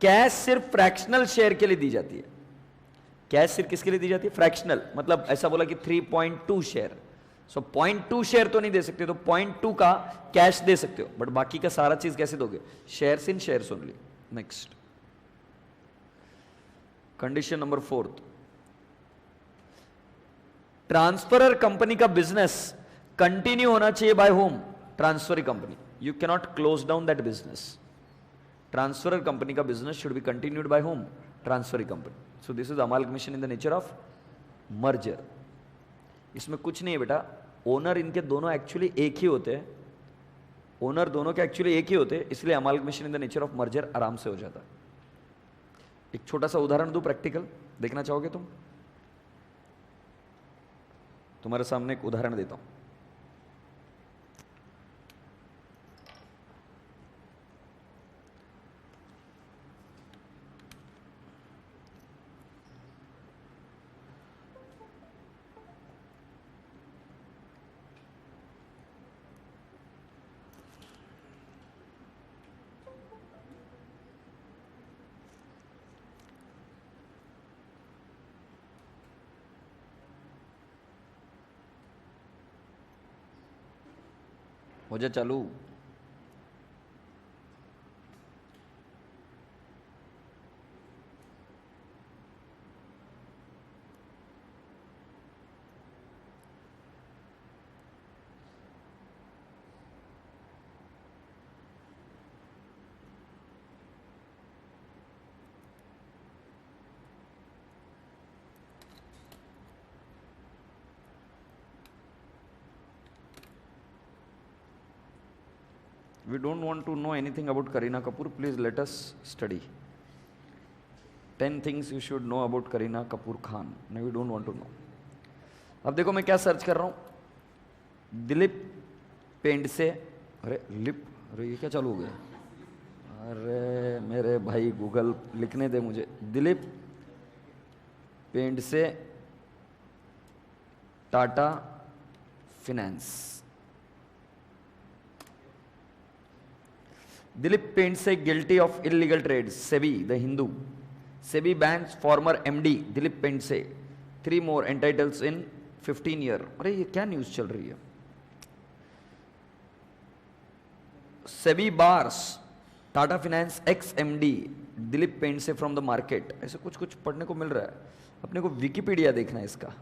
Cash सिर्फ fractional share के लिए दी जाती है. कैश सिर्फ किसके लिए दी जाती है? फ्रैक्शनल. मतलब ऐसा बोला कि 3.2 शेयर. सो 0.2 शेयर तो नहीं दे सकते, तो 0.2 का कैश दे सकते हो, बट बाकी का सारा चीज कैसे दोगे? Shares in shares only. Next condition number 4, transferor company का बिजनेस कंटिन्यू होना चाहिए by whom? Transfer company. You can not close down that business. Transferor company का business should be continued by whom? Transfer company. So this is amalgamation in the nature of merger. इसमें कुछ नहीं है बेटा, owner इनके दोनों actually एक ही होते हैं, ओनर दोनों के एक्चुअली एक ही होते, इसलिए amalgamation in the nature of merger आराम से हो जाता। एक छोटा सा उदाहरण दूं प्रैक्टिकल, देखना चाहोगे तुम? तुम्हारे सामने एक उदाहरण देता हूं। हो जा चालू। We don't want to know anything about Kareena Kapoor. Please let us study. 10 things you should know about Kareena Kapoor Khan. No, we don't want to know. अब देखो मैं क्या सर्च कर रहा हूं। दिलीप पेंडसे, अरे लिप, अरे ये क्या चालू हो गया? अरे मेरे भाई गूगल लिखने दे मुझे। Dilip Pendse Tata finance. Dilip Pendse guilty of illegal trades. SEBI, The Hindu. SEBI bans former MD Dilip Pendse. 3 more entitles in 15 year. अरे ये क्या न्यूज चल रही है? SEBI bars Tata Finance ex MD Dilip Pendse from the market. ऐसे कुछ कुछ पढ़ने को मिल रहा है। अपने को विकिपीडिया देखना है इसका।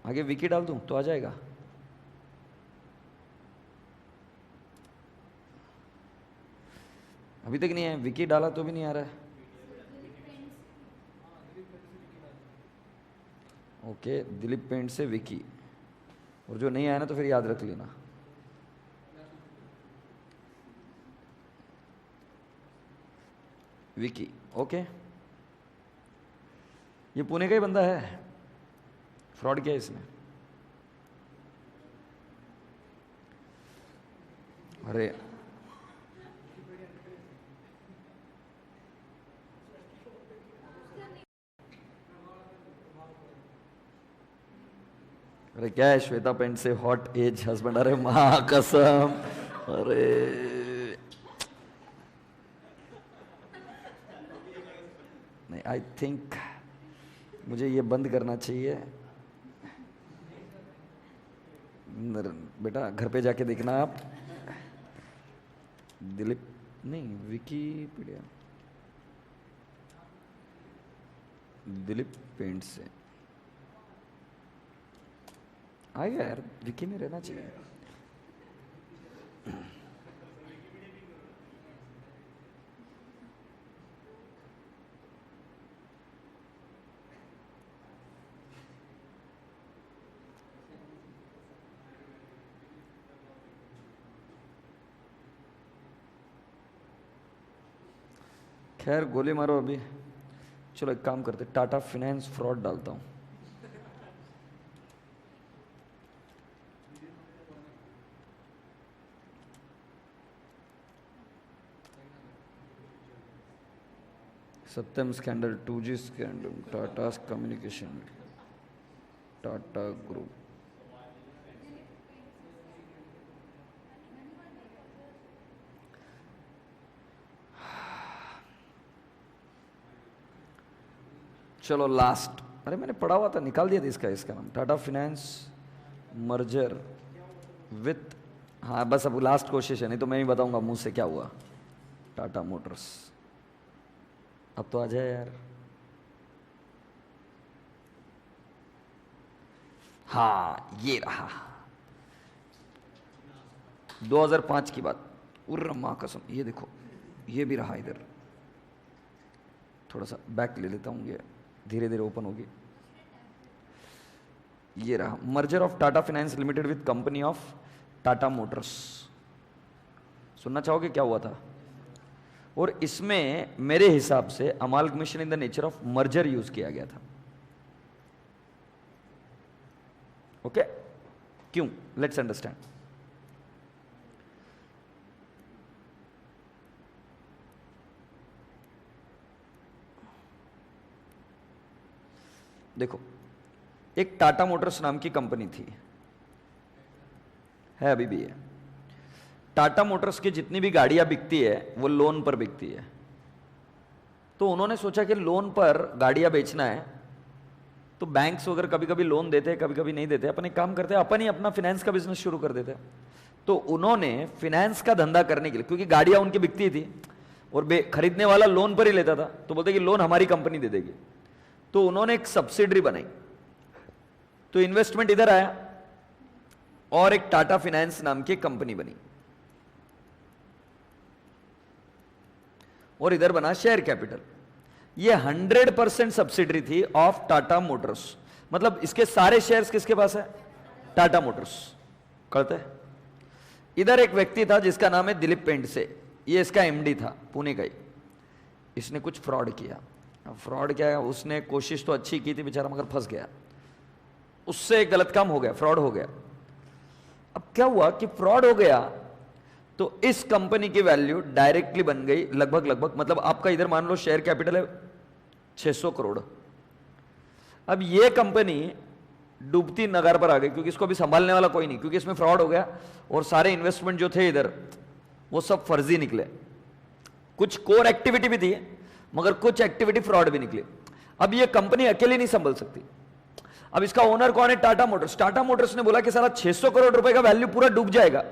आगे विकी डाल दूं तो आ जाएगा। अभी तक नहीं है, विकी डाला तो भी नहीं आ रहा है। ओके, दिलीप पेंट से विकी, और जो नहीं आया ना तो फिर याद रख लेना। विकी, ओके। ये पुणे का ही बंदा है। फ्रॉड किया इसने। अरे अरे क्या है, श्वेता पेंट से हॉट एज हस्बैंड। अरे माँ कसम, अरे नहीं, आई थिंक मुझे ये बंद करना चाहिए। बेटा घर पे जाके देखना आप। दिलीप नहीं, विकीपीडिया, दिलीप पेंट से आएगा यार, विकी में रहना चाहिए। खैर गोली मारो अभी। चलो एक काम करते, टाटा फिनेंस फ्रॉड डालता हूं। Satyam scandal, 2G scandal, Tata communication, Tata group. चलो लास्ट, अरे मैंने पढ़ा हुआ था, निकाल दिया था इसका नाम। टाटा फिनेंस मर्जर विथ, हाँ बस अब लास्ट कोशिश है, नहीं तो मैं ही बताऊंगा मुंह से क्या हुआ। टाटा मोटर्स, अब तो आ जाए यार। हाँ ये रहा, 2005 की बात। उर्र माँ कसम, ये देखो ये भी रहा इधर। थोड़ा सा बैक ले लेता हूँ, ये धीरे धीरे ओपन होगी। ये रहा, merger of Tata finance limited with company of Tata Motors. सुनना चाहोगे क्या हुआ था? और इसमें मेरे हिसाब से amalgamation in the nature of merger use किया गया था। ओके, क्यों? Let's understand. देखो, एक टाटा मोटर्स नाम की कंपनी थी, है अभी भी है। टाटा मोटर्स की जितनी भी गाड़ियां बिकती है वो लोन पर बिकती है। तो उन्होंने सोचा कि लोन पर गाड़ियां बेचना है, तो बैंक्स वगैरह कभी कभी लोन देते हैं, कभी कभी नहीं देते। अपन एक काम करते हैं, अपन ही अपना फाइनेंस का बिजनेस शुरू कर देते हैं। तो उन्होंने फाइनेंस का धंधा करने के लिए, क्योंकि गाड़ियां उनकी बिकती थी और खरीदने वाला लोन पर ही लेता था, तो बोलते कि लोन हमारी कंपनी दे देगी। तो उन्होंने एक सब्सिडरी बनाई। तो इन्वेस्टमेंट इधर आया और एक टाटा फाइनेंस नाम की कंपनी बनी, और इधर बना शेयर कैपिटल। ये 100% सब्सिडरी थी ऑफ टाटा मोटर्स। मतलब इसके सारे शेयर्स किसके पास है? टाटा मोटर्स। कहते हैं इधर एक व्यक्ति था जिसका नाम है दिलीप पेंडसे, ये इसका एमडी था, पुणे का ही। इसने कुछ फ्रॉड किया। फ्रॉड क्या है, उसने कोशिश तो अच्छी की थी बेचारा, मगर फंस गया। उससे गलत काम हो गया, फ्रॉड हो गया। अब क्या हुआ कि फ्रॉड हो गया तो इस कंपनी की वैल्यू डायरेक्टली बन गई लगभग मतलब आपका इधर मान लो शेयर कैपिटल है 600 करोड़। अब ये कंपनी डूबती नगार पर आ गई, क्योंकि इसको अभी संभालने वाला कोई नहीं, क्योंकि इसमें फ्रॉड हो गया और सारे इन्वेस्टमेंट जो थे इधर वो सब फर्जी निकले। कुछ कोर एक्टिविटी भी थी मगर कुछ एक्टिविटी फ्रॉड भी निकली। अब ये कंपनी अकेली नहीं संभल सकती। अब इसका ओनर कौन है? टाटा मोटर्स। टाटा मोटर्स ने बोला कि साला 600 करोड़ रुपए का वैल्यू पूरा डूब जाएगा,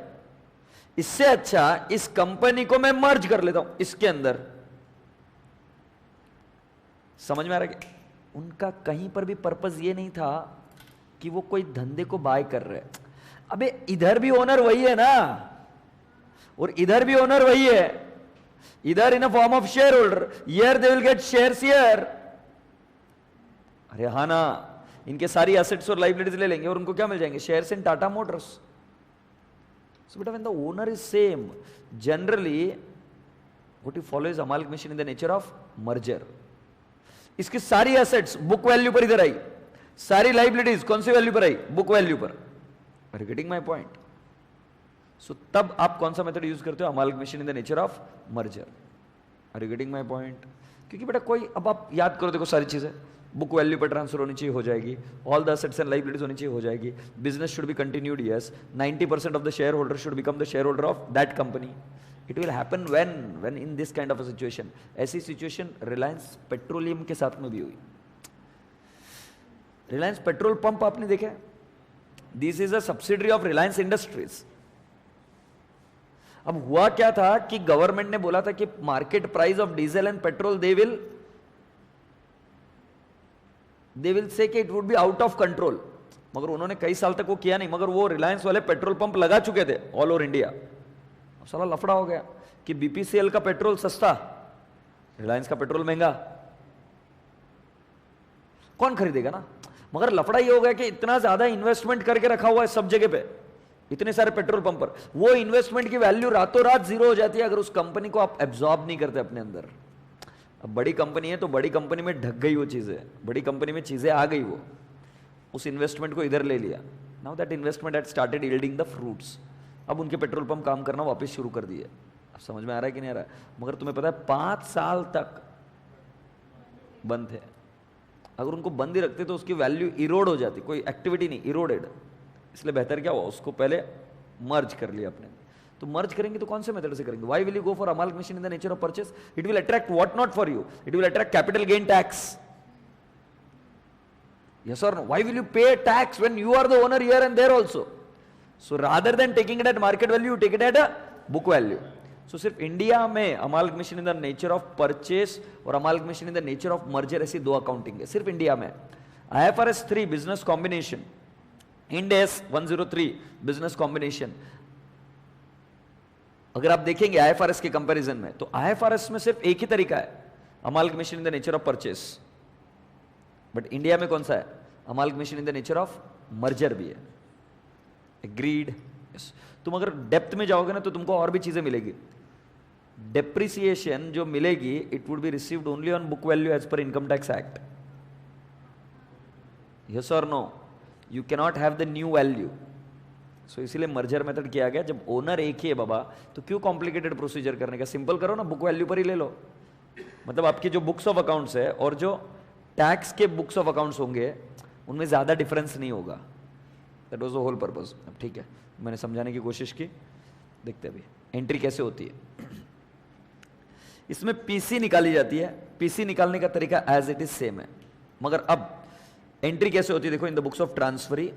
इससे अच्छा इस कंपनी को मैं मर्ज कर लेता हूं इसके अंदर। समझ में आ रहा है? उनका कहीं पर भी पर्पस ये नहीं था कि वो कोई धंधे को बाय कर रहे। अबे इधर भी ओनर वही है ना, और इधर भी ओनर वही है। इधर in a form of share holder, here they will get shares here. अरे हाँ ना, इनके सारी एसेट्स और लाइबिलिटीज ले लेंगे और उनको क्या मिल जाएंगे? Shares in Tata Motors. So, but when the owner is same, generally what you follow is amalgamation in the nature of merger. इसकी सारी एसेट्स बुक वैल्यू पर इधर आई, सारी लाइबिलिटीज कौन सी वैल्यू पर आई? बुक वैल्यू पर। Are you getting my point? So तब आप कौन सा मेथड यूज करते हो? amalgamation in the nature of merger. Are you getting my point? क्योंकि बेटा कोई, अब आप याद करो, देखो सारी चीजें बुक वैल्यू पर ट्रांसफर होनी चाहिए, हो जाएगी। All the assets and liabilities होनी चाहिए, हो जाएगी। Business should be continued, yes. 90% of the share holder should become the share holder of that company. It will happen when in this kind of a situation. ऐसी situation Reliance petroleum के साथ में भी हुई। रिलायंस पेट्रोल पंप आपने देखा? This is a subsidiary of Reliance industries. अब हुआ क्या था कि गवर्नमेंट ने बोला था कि market price of diesel and petrol they will say कि it would be out of control. मगर उन्होंने कई साल तक वो किया नहीं, मगर वो रिलायंस वाले पेट्रोल पंप लगा चुके थे ऑल ओवर इंडिया। अब साला लफड़ा हो गया कि बीपीसीएल का पेट्रोल सस्ता, रिलायंस का पेट्रोल महंगा, कौन खरीदेगा ना। मगर लफड़ा ये हो गया कि इतना ज्यादा इन्वेस्टमेंट करके रखा हुआ है सब जगह पे, इतने सारे पेट्रोल पंप पर, वो इन्वेस्टमेंट की वैल्यू रातों रात जीरो हो जाती है अगर उस कंपनी को आप एब्जॉर्ब नहीं करते अपने अंदर। अब बड़ी कंपनी है तो बड़ी कंपनी में ढक गई वो चीजें, बड़ी कंपनी में चीजें आ गई, वो उस इन्वेस्टमेंट को इधर ले लिया। Now that investment had started yielding the fruits. अब उनके पेट्रोल पंप काम करना वापस शुरू कर दिए। अब समझ में आ रहा है कि नहीं आ रहा है? मगर तुम्हें पता है 5 साल तक बंद थे। अगर उनको बंद ही रखते तो उसकी वैल्यू इरोड हो जाती, कोई एक्टिविटी नहीं, इरोडेड। इसलिए बेहतर क्या हुआ, उसको पहले मर्ज कर लिया अपने। तो मर्ज करेंगे तो कौन से मेथड से करेंगे? Why will you go for amalgamation in the nature of purchase? It will attract what not for you, it will attract capital gain tax. Yes or no? Why will you pay tax when you are the owner here and there also? So rather than taking it at market value, you take it at a book value. So सिर्फ India में amalgamation in the nature of purchase और amalgamation in the nature of merger ऐसी 2 accounting है सिर्फ India में। IFRS 3 business combination, Ind AS 103 business combination, अगर आप देखेंगे IFRS के कंपैरिजन में तो IFRS में सिर्फ एक ही तरीका है, amalgamation in the nature of purchase। But India में कौन सा है? Amalgamation in the nature of merger भी है। एग्रीड? यस। तुम अगर डेप्थ में जाओगे ना तो तुमको और भी चीजें मिलेगी. डेप्रिसिएशन जो मिलेगी, it would be received only on book value as per income tax act. Yes और no? You cannot have the new value. So इसीलिए मर्जर मेथड किया गया. जब ओनर एक ही है बाबा, तो क्यों कॉम्प्लिकेटेड प्रोसीजर करने का, सिंपल करो ना, बुक वैल्यू पर ही ले लो. मतलब आपकी जो बुक्स ऑफ अकाउंट्स है और जो टैक्स के बुक्स ऑफ अकाउंट्स होंगे उनमें ज्यादा डिफरेंस नहीं होगा. That was the whole purpose. अब ठीक है, मैंने समझाने की कोशिश की. देखते अभी एंट्री कैसे होती है. इसमें पीसी निकाली जाती है. पीसी निकालने का तरीका एज इट इज सेम है, मगर अब एंट्री कैसे होती है देखो. In the books of transferee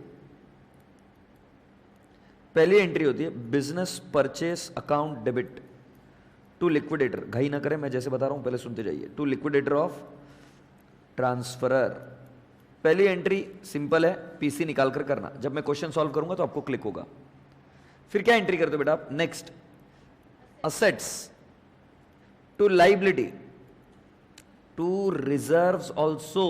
पहली एंट्री होती है business purchase account debit to liquidator. घाई ना करें, मैं जैसे बता रहा हूं पहले सुनते जाइए. To liquidator of transferor. पहली एंट्री सिंपल है, पीसी निकाल कर करना. जब मैं क्वेश्चन सॉल्व करूंगा तो आपको क्लिक होगा. फिर क्या एंट्री करते हो बेटा आप? Next assets to liability to reserves also.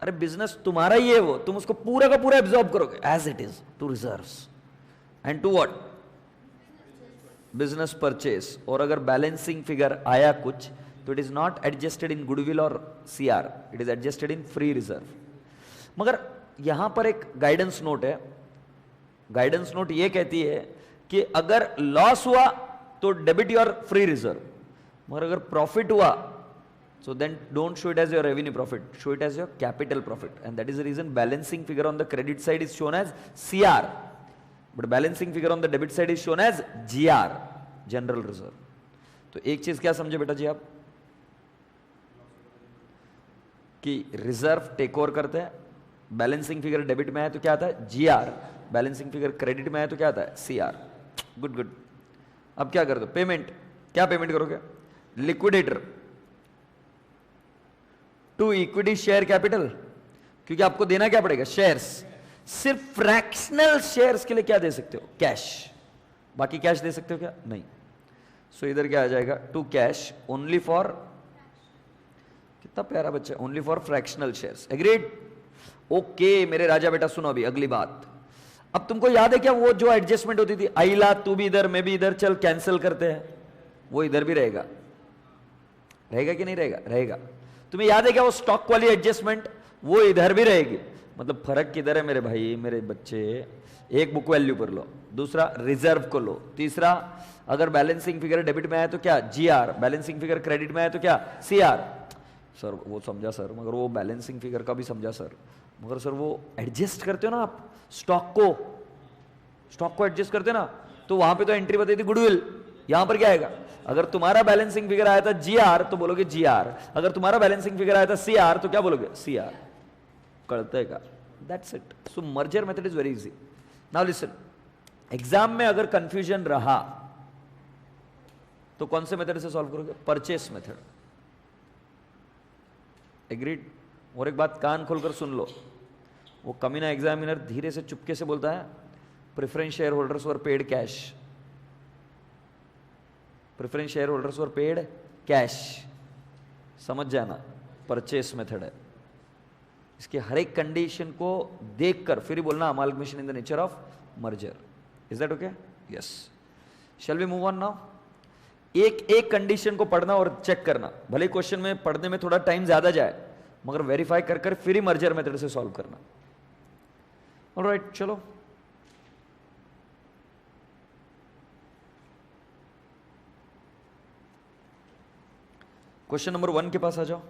अरे बिजनेस तुम्हारा ही है, वो तुम उसको पूरा का पूरा एब्जॉर्ब करोगे as it is to reserves and to what? Business purchase. और अगर बैलेंसिंग फिगर आया कुछ तो it is not adjusted in goodwill और CR, it is adjusted in free reserve. मगर यहां पर एक गाइडेंस नोट है. गाइडेंस नोट ये कहती है कि अगर लॉस हुआ तो डेबिट योर फ्री रिजर्व, मगर अगर प्रॉफिट हुआ so then don't show it as your revenue profit, show it as your capital profit. And that is the reason balancing figure on the credit side is shown as CR, but balancing figure on the debit side is shown as GR, general reserve. तो एक चीज क्या समझे बेटा जी आप, कि reserve take over करते हैं. बैलेंसिंग फिगर डेबिट में है तो क्या आता है? GR. बैलेंसिंग फिगर क्रेडिट में है तो क्या आता है? CR. Good good. अब क्या कर दो? पेमेंट. क्या पेमेंट करोगे? Liquidator to equity share capital, क्योंकि आपको देना क्या पड़ेगा? शेयर्स. सिर्फ फ्रैक्शनल शेयर्स के लिए क्या दे सकते हो? कैश. बाकी कैश दे सकते हो क्या? नहीं. सो इधर क्या आ जाएगा? टू कैश ओनली फॉर, कितना प्यारा बच्चा, only for fractional shares. Agreed? Okay मेरे राजा बेटा सुनो अभी अगली बात. अब तुमको याद है क्या वो जो एडजस्टमेंट होती थी, आईला तू भी इधर मैं भी इधर, चल कैंसिल करते हैं, वो इधर भी रहेगा. रहेगा कि नहीं रहेगा? रहेगा. तुम्हें याद है क्या वो स्टॉक वाली एडजस्टमेंट, वो इधर भी रहेगी. मतलब फर्क किधर है मेरे भाई मेरे बच्चे? एक बुक वैल्यू पर लो, दूसरा रिजर्व को लो, तीसरा अगर बैलेंसिंग फिगर डेबिट में आए तो क्या? GR. बैलेंसिंग फिगर क्रेडिट में आए तो क्या? CR. सर वो समझा सर, मगर वो बैलेंसिंग फिगर का भी समझा सर, मगर सर वो एडजस्ट करते हो ना आप स्टॉक को एडजस्ट करते हो ना, तो वहां पे तो एंट्री बताई थी गुडविल. यहां पर क्या आएगा? अगर तुम्हारा बैलेंसिंग फिगर आया था GR तो बोलोगे GR, अगर तुम्हारा बैलेंसिंग फिगर आया था CR तो क्या बोलोगे? CR. करते का. That's it. So merger method is very easy. Now listen, exam में अगर कंफ्यूजन रहा तो कौन से मेथड से सॉल्व करोगे? Purchase method. एग्रीड? और एक बात कान खोलकर सुन लो, वो कमीना एग्जामिनर धीरे से चुपके से बोलता है प्रेफरेंस शेयर होल्डर्स वर paid cash. Preference share holders वर पेड कैश. समझ जाना, परचेस मेथड है. इसके हर एक कंडीशन को देखकर फिर ही बोलना amalgamation in the nature of merger. Is that okay? Yes. Shall we move on now? एक एक कंडीशन को पढ़ना और चेक करना. भले क्वेश्चन में पढ़ने में थोड़ा टाइम ज्यादा जाए, मगर वेरीफाई कर कर फिर ही मर्जर मेथड से सॉल्व करना. ऑलराइट, चलो क्वेश्चन नंबर 1 के पास आ जाओ.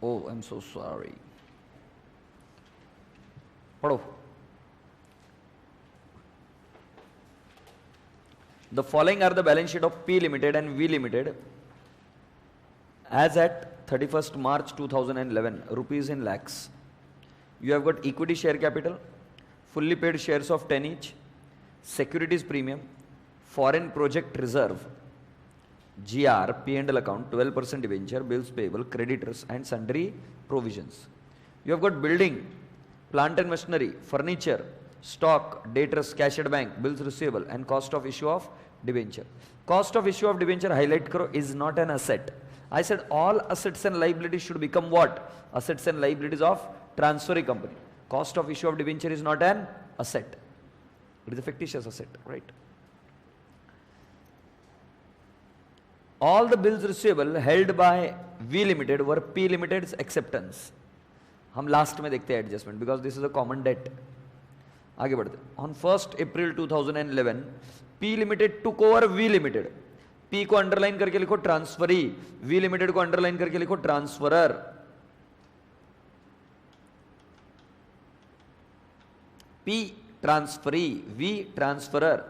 Oh, I'm so sorry. पढ़ो. The following are the balance sheet of P Limited and V Limited as at 31st March 2011, rupees in lakhs. You have got equity share capital, fully paid shares of 10 each, securities premium, foreign project reserve, GR, P&L account, 12% debenture, bills payable, creditors and sundry provisions. You have got building, plant and machinery, furniture, stock, debtors, cash at bank, bills receivable, and cost of issue of debenture. Cost of issue of debenture, highlight karo, is not an asset. I said all assets and liabilities should become what? Assets and liabilities of transferring company. Cost of issue of debenture is not an asset. It is a fictitious asset, right? All the bills receivable held by V Limited were P Limited's acceptance. हम last में देखते हैं adjustment, because this is a common date. आगे बढ़ते. On 1 April 2011 P limited took over V limited. P को underline करके लिखो transferee, V limited को अंडरलाइन करके लिखो transferor. P transferee, V transferor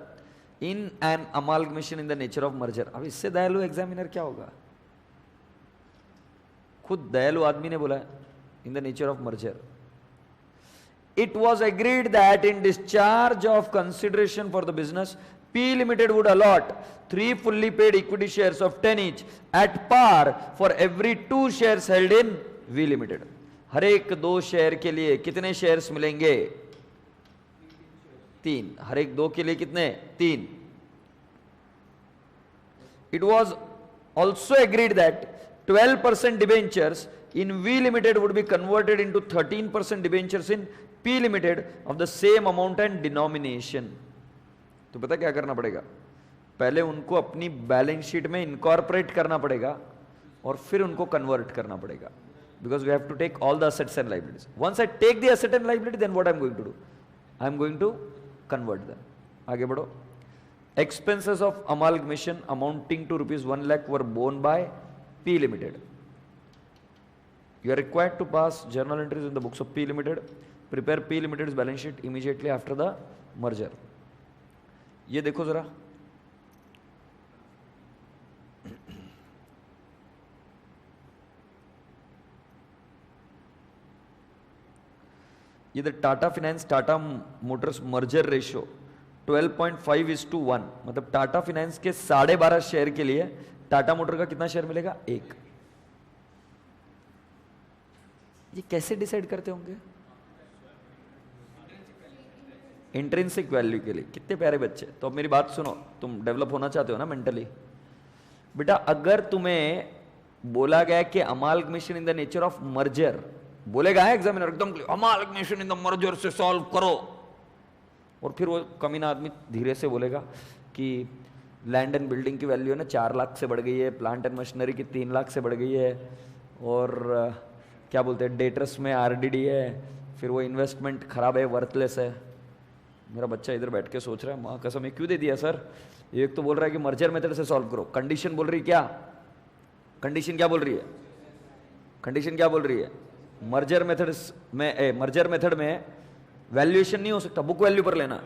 in an amalgamation in the nature of merger. अब इससे दयालु एग्जामिनर क्या होगा? खुद दयालु आदमी ने बोला है, in the nature of merger. It was agreed that in discharge of consideration for the business, P Limited would allot 3 fully paid equity shares of 10 each at par for every 2 shares held in V Limited. हर एक 2 share के लिए कितने shares मिलेंगे? 3. हर एक 2 के लिए कितने? 3. It was also agreed that 12% debentures in V Limited would be converted into 13% debentures in P Limited of the same amount and denomination. तो पता क्या करना पड़ेगा? पहले उनको अपनी बैलेंस शीट में इनकॉर्पोरेट करना पड़ेगा और फिर उनको कन्वर्ट करना पड़ेगा. Because we have to take all the assets and liabilities. Once I take the asset and liability, then what I am going to do? I am going to convert them. आगे बढ़ो. Expenses of amalgamation amounting to ₹1 lakh were borne by P Limited. You are required to pass journal entries in the books of P Limited. Prepare P Limited's balance sheet immediately after the merger. ये देखो जरा. ये the Tata finance Tata Motors merger ratio 12.5:1. मतलब Tata finance के 12.5 share के लिए Tata motor का कितना शेयर मिलेगा? 1. ये कैसे डिसाइड करते होंगे? इंट्रिंसिक वैल्यू के लिए. कितने प्यारे बच्चे. तो अब मेरी बात सुनो, तुम डेवलप होना चाहते हो ना मेंटली. बेटा अगर तुम्हें बोला गया कि amalgamation in the nature of merger, बोलेगा एग्जामिनर एकदम अमालगमेशन इन द मर्जर से सॉल्व करो, और फिर वो कमीना आदमी धीरे से बोलेगा कि लैंड एंड बिल्डिंग की वैल्यू है ना 4 लाख से बढ़ गई है, प्लांट एंड मशीनरी की 3 लाख से बढ़ गई है, और क्या बोलते हैं डेटर्स में आरडीडी है, फिर वो इन्वेस्टमेंट खराब है, वर्थलेस है. मेरा बच्चा इधर बैठ के सोच रहा है माँ कसम ये क्यों दे दिया सर. एक तो बोल रहा है कि मर्जर मेथड से सॉल्व करो, कंडीशन बोल रही क्या? कंडीशन क्या बोल रही है? कंडीशन क्या बोल रही है? मर्जर मेथड में वैल्यूएशन नहीं हो सकता, बुक वैल्यू पर लेना.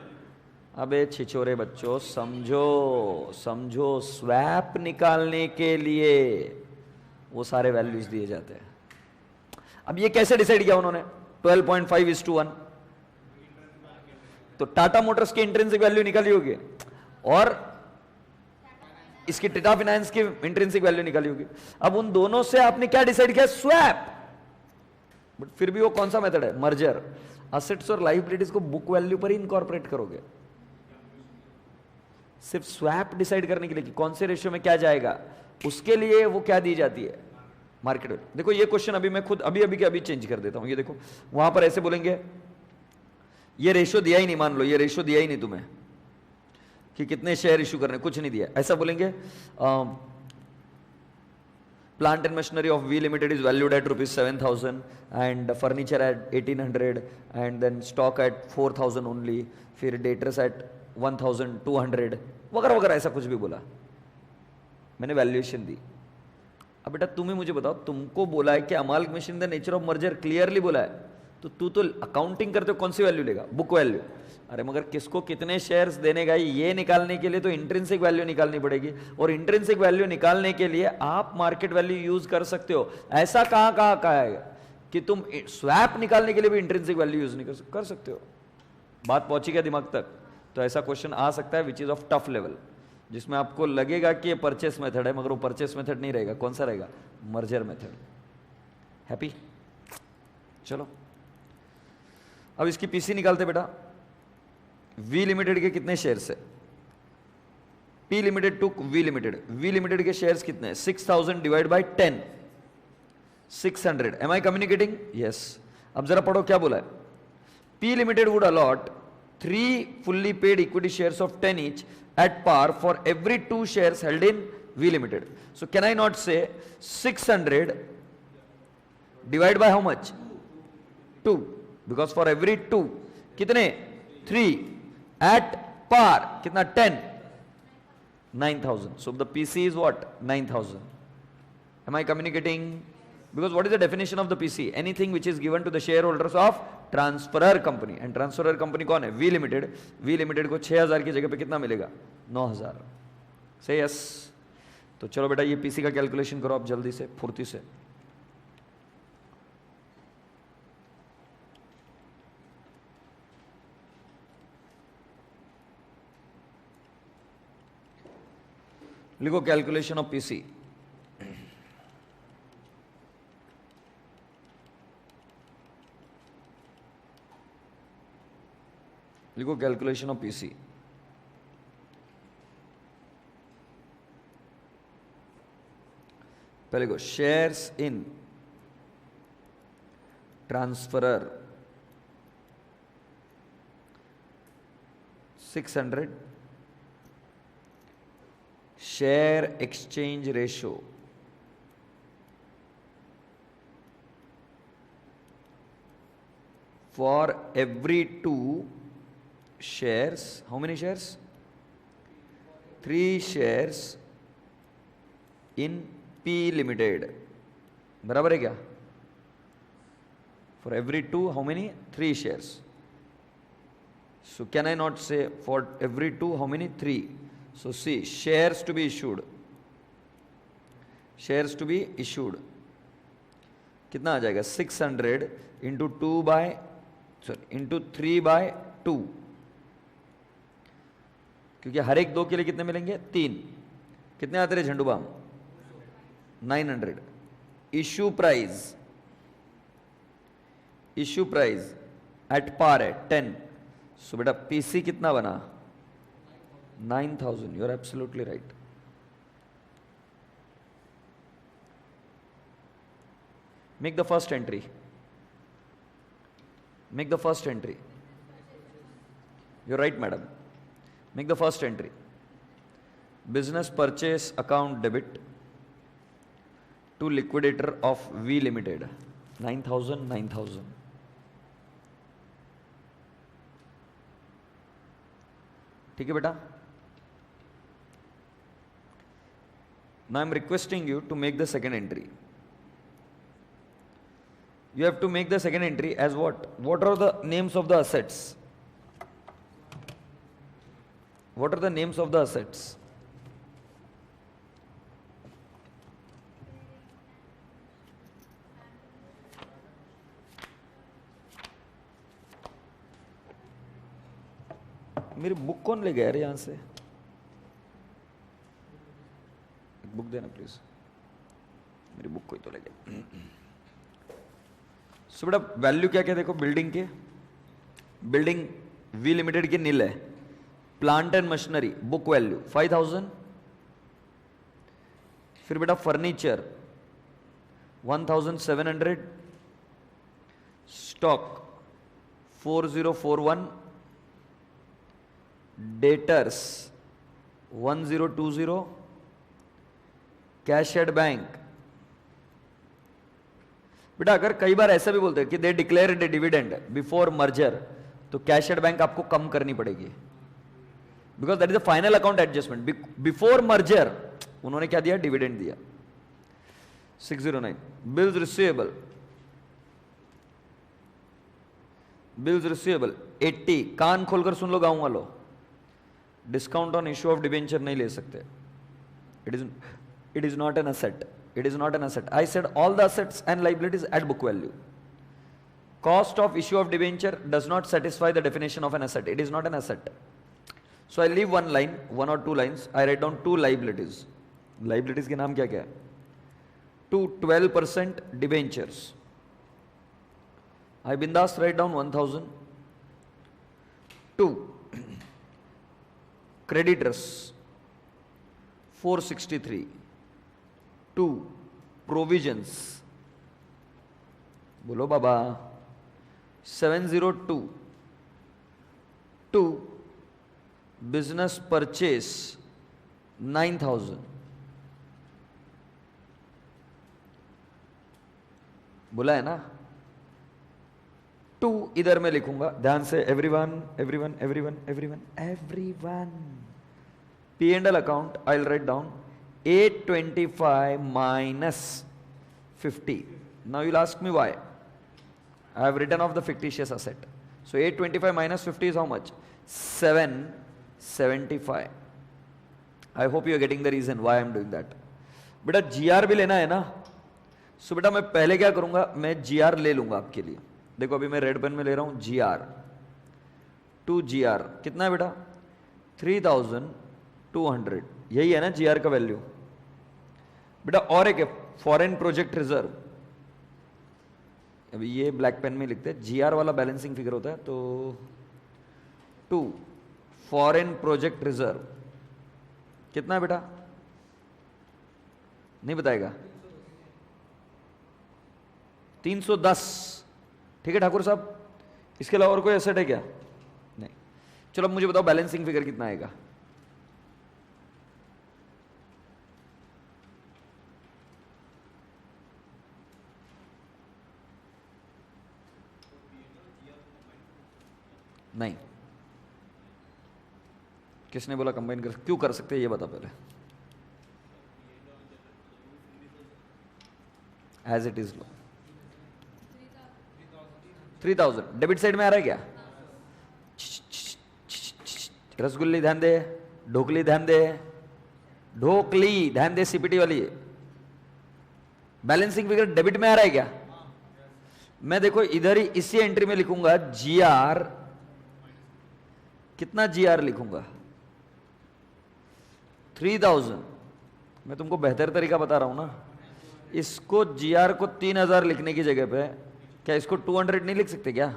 अबे छिछोरे बच्चों समझो स्वैप निकालने के लिए वो सारे वैल्यूज दिए जाते हैं. अब ये कैसे डिसाइड किया उन्होंने? 12.5:1. तो टाटा मोटर्स की इंट्रिंसिक वैल्यू निकाली होगी और इसकी टाटा फाइनेंस की इंट्रिंसिक वैल्यू निकाली होगी. अब उन दोनों से आपने क्या डिसाइड किया? स्वैप. बट फिर भी वो कौन सा मेथड है? मर्जर. असेट्स और लायबिलिटीज को बुक वैल्यू पर ही इनकॉर्पोरेट करोगे. सिर्फ स्वैप डिसाइड करने के लिए कि कौन से रेशियो में क्या जाएगा, उसके लिए वो क्या दी जाती है? Market value. देखो ये क्वेश्चन अभी मैं खुद अभी चेंज कर देता हूं. ये देखो वहां पर ऐसे बोलेंगे ये रेशियो दिया ही नहीं, मान लो ये रेशियो दिया ही नहीं तुम्हें कि कितने शेयर इश्यू करने, कुछ नहीं दिया. ऐसा बोलेंगे plant and machinery of V limited is valued at ₹7,000 and furniture at 1,800 and then stock at 4,000 only, फिर डेटर्स एट 1,200 वगैरह वगैरह. ऐसा कुछ भी बोला, मैंने वैल्यूएशन दी. अब बेटा तुम ही मुझे बताओ, तुमको बोला है कि amalgamation the nature of merger clearly बोला है, तो तू तो अकाउंटिंग करते हो कौन सी वैल्यू लेगा? Book value. अरे मगर किसको कितने शेयर्स देने का ये निकालने के लिए तो इंट्रिंसिक वैल्यू निकालनी पड़ेगी, और इंट्रिंसिक वैल्यू निकालने के लिए आप मार्केट वैल्यू यूज कर सकते हो. ऐसा कहां कहा है कि तुम स्वैप निकालने के लिए भी इंट्रिंसिक वैल्यू यूज नहीं कर सकते हो? बात पहुंची क्या दिमाग तक? तो ऐसा क्वेश्चन आ सकता है which is of tough level, जिसमें आपको लगेगा कि ये परचेस मेथड है, मगर वो परचेस मेथड नहीं रहेगा. कौन सा रहेगा? Merger method. हैप्पी? चलो अब इसकी पीसी निकालते बेटा. वी लिमिटेड के कितने शेयर्स है? P limited to V limited, V limited के शेयर्स कितने हैं? 6000 divide by 10, 600. Am I communicating? Yes. अब जरा पढ़ो क्या बोला है. P limited would allot 3 fully paid equity shares of 10 each at par for every 2 shares held in V Limited. So can I not say 600 divided by how much? 2. Because for every 2 कितने? 3 at par कितना? 10, 9000. So the PC is what? 9000. Am I communicating? Because what is the definition of the PC? Anything which is given to the shareholders of transferor company. And transferor company कौन है? We limited. V limited को 6000 की जगह पे कितना मिलेगा? 9000. से yes. तो चलो बेटा ये पीसी का कैलकुलेशन करो आप जल्दी से, फुर्ती से. लिखो कैलकुलेशन ऑफ पीसी. लिखो कैलकुलेशन ऑफ पीसी. पहले को shares in transferor 600, share exchange ratio for every 2 shares. How many shares? 3 shares in P Limited. बराबर है क्या? For every 2 how many? 3 shares. So can I not say for every 2 how many? 3. So see, shares to be issued. Shares to be issued. कितना आ जाएगा? 600 into 2 by into 3 by 2. क्योंकि हर एक 2 के लिए कितने मिलेंगे? 3. कितने आते रहे Zandu balm? 900. Issue price at par है 10. सो बेटा पीसी कितना बना? 9000. You are absolutely right. Make the first entry. Make the first entry. You are right madam. Make the first entry. Business purchase account debit to liquidator of V Limited. 9000, 9000. ठीक है बेटा. Now I am requesting you to make the second entry. You have to make the second entry as what? What are the names of the assets? What are the names of the assets? मेरी book कौन ले गया यार यहां से? Book देना please. मेरी book कोई तो ले गया. सो बेटा वैल्यू क्या क्या देखो बिल्डिंग के. बिल्डिंग वी लिमिटेड की नील है. Plant and machinery book value 5000. फिर बेटा furniture 1700. Stock 4041. Debtors 1020. Cash at bank. बेटा अगर कई बार ऐसा भी बोलते हैं कि दे डिक्लेयर्ड डिविडेंड बिफोर मर्जर, तो कैश एट बैंक आपको कम करनी पड़ेगी. Because that is the final account adjustment. Before merger उन्होंने क्या दिया? डिविडेंड दिया. 609. Bills receivable. Bills receivable 80. कान खोलकर सुन लो गांव वालों. Discount on issue of debenture नहीं ले सकते. It is not an asset. It is not an asset. I said all the assets and liabilities at book value. Cost of issue of debenture does not satisfy the definition of an asset. It is not an asset. So I leave one line, 1 or 2 lines. I write down 2 liabilities. Liabilities के नाम क्या क्या है? 2 12% debentures. I bindas write down 1000. 2 creditors 463, 2 provisions, बोलो बाबा 702, 2 business purchase 9000, बोला है ना। 2 इधर मैं लिखूंगा, ध्यान से, everyone everyone everyone everyone everyone. P&L account, I'll write down 825 minus 50. Now you'll ask me why. I have written off the fictitious asset. So 825 minus 50 is how much? 775. I hope you are getting the reason why I am doing that. बेटा GR भी लेना है ना, सो बेटा मैं पहले क्या करूंगा, मैं GR ले लूंगा आपके लिए। देखो अभी मैं रेड पेन में ले रहा हूं GR, 2 GR कितना है बेटा? 3200, यही है ना GR का वैल्यू बेटा। और एक है फॉरेन प्रोजेक्ट रिजर्व, अभी ये ब्लैक पेन में लिखते हैं, GR वाला बैलेंसिंग फिगर होता है, तो 2 फॉरेन प्रोजेक्ट रिजर्व कितना है बेटा? नहीं बताएगा? 310, ठीक है ठाकुर साहब। इसके अलावा और कोई एसेट है क्या? नहीं। चलो अब मुझे बताओ बैलेंसिंग फिगर कितना आएगा? नहीं, किसने बोला कंबाइन कर? क्यों कर सकते हैं ये बता पहले। एज इट इज लो 3000 डेबिट साइड में आ रहा है क्या? रसगुल्ली ध्यान दे, ढोकली ध्यान दे, ढोकली ध्यान दे, सीपीटी वाली है। बैलेंसिंग फिगर डेबिट में आ रहा है क्या? मैं देखो इधर ही इसी एंट्री में लिखूंगा GR, कितना GR लिखूंगा? 3000। मैं तुमको बेहतर तरीका बता रहा हूं ना, इसको GR को 3000 लिखने की जगह पे क्या इसको 200 नहीं लिख सकते क्या?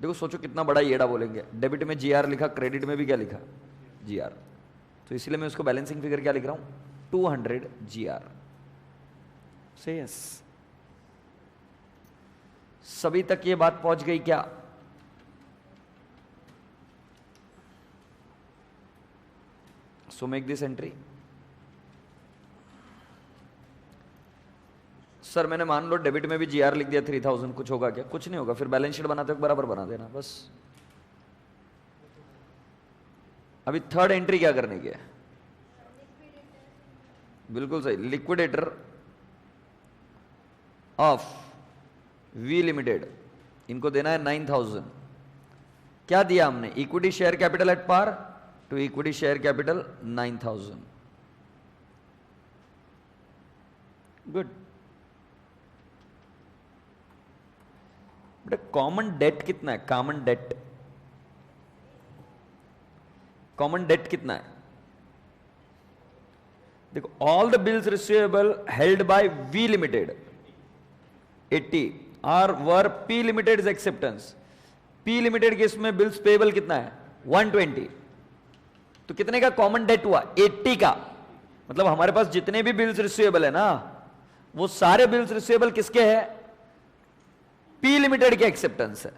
देखो सोचो कितना बड़ा येड़ा बोलेंगे। डेबिट में GR लिखा, क्रेडिट में भी क्या लिखा? GR। तो इसलिए मैं उसको बैलेंसिंग फिगर क्या लिख रहा हूं? 200 GR। से यस, सभी तक ये बात पहुंच गई क्या? So make this entry. Sir मैंने मान लो डेबिट में भी GR लिख दिया 3000, कुछ होगा क्या? कुछ नहीं होगा। फिर बैलेंस शीट बनाते वक्त बराबर बना देना बस। अभी थर्ड एंट्री क्या करने की है? बिल्कुल सही, लिक्विडेटर ऑफ वी लिमिटेड, इनको देना है 9000। क्या दिया हमने? Equity share capital at par to equity share capital 9000। Good. बेटा कॉमन डेट कितना है? कॉमन डेट, कॉमन डेट कितना है? देखो all the bills receivable held by V limited 80 are were P limited acceptance. P limited के इसमें bills payable कितना है? 120। तो कितने का कॉमन डेट हुआ? 80 का। मतलब हमारे पास जितने भी बिल्स रिसीवेबल है ना, वो सारे बिल्स रिसीवेबल किसके हैं? पी लिमिटेड के एक्सेप्टेंस है।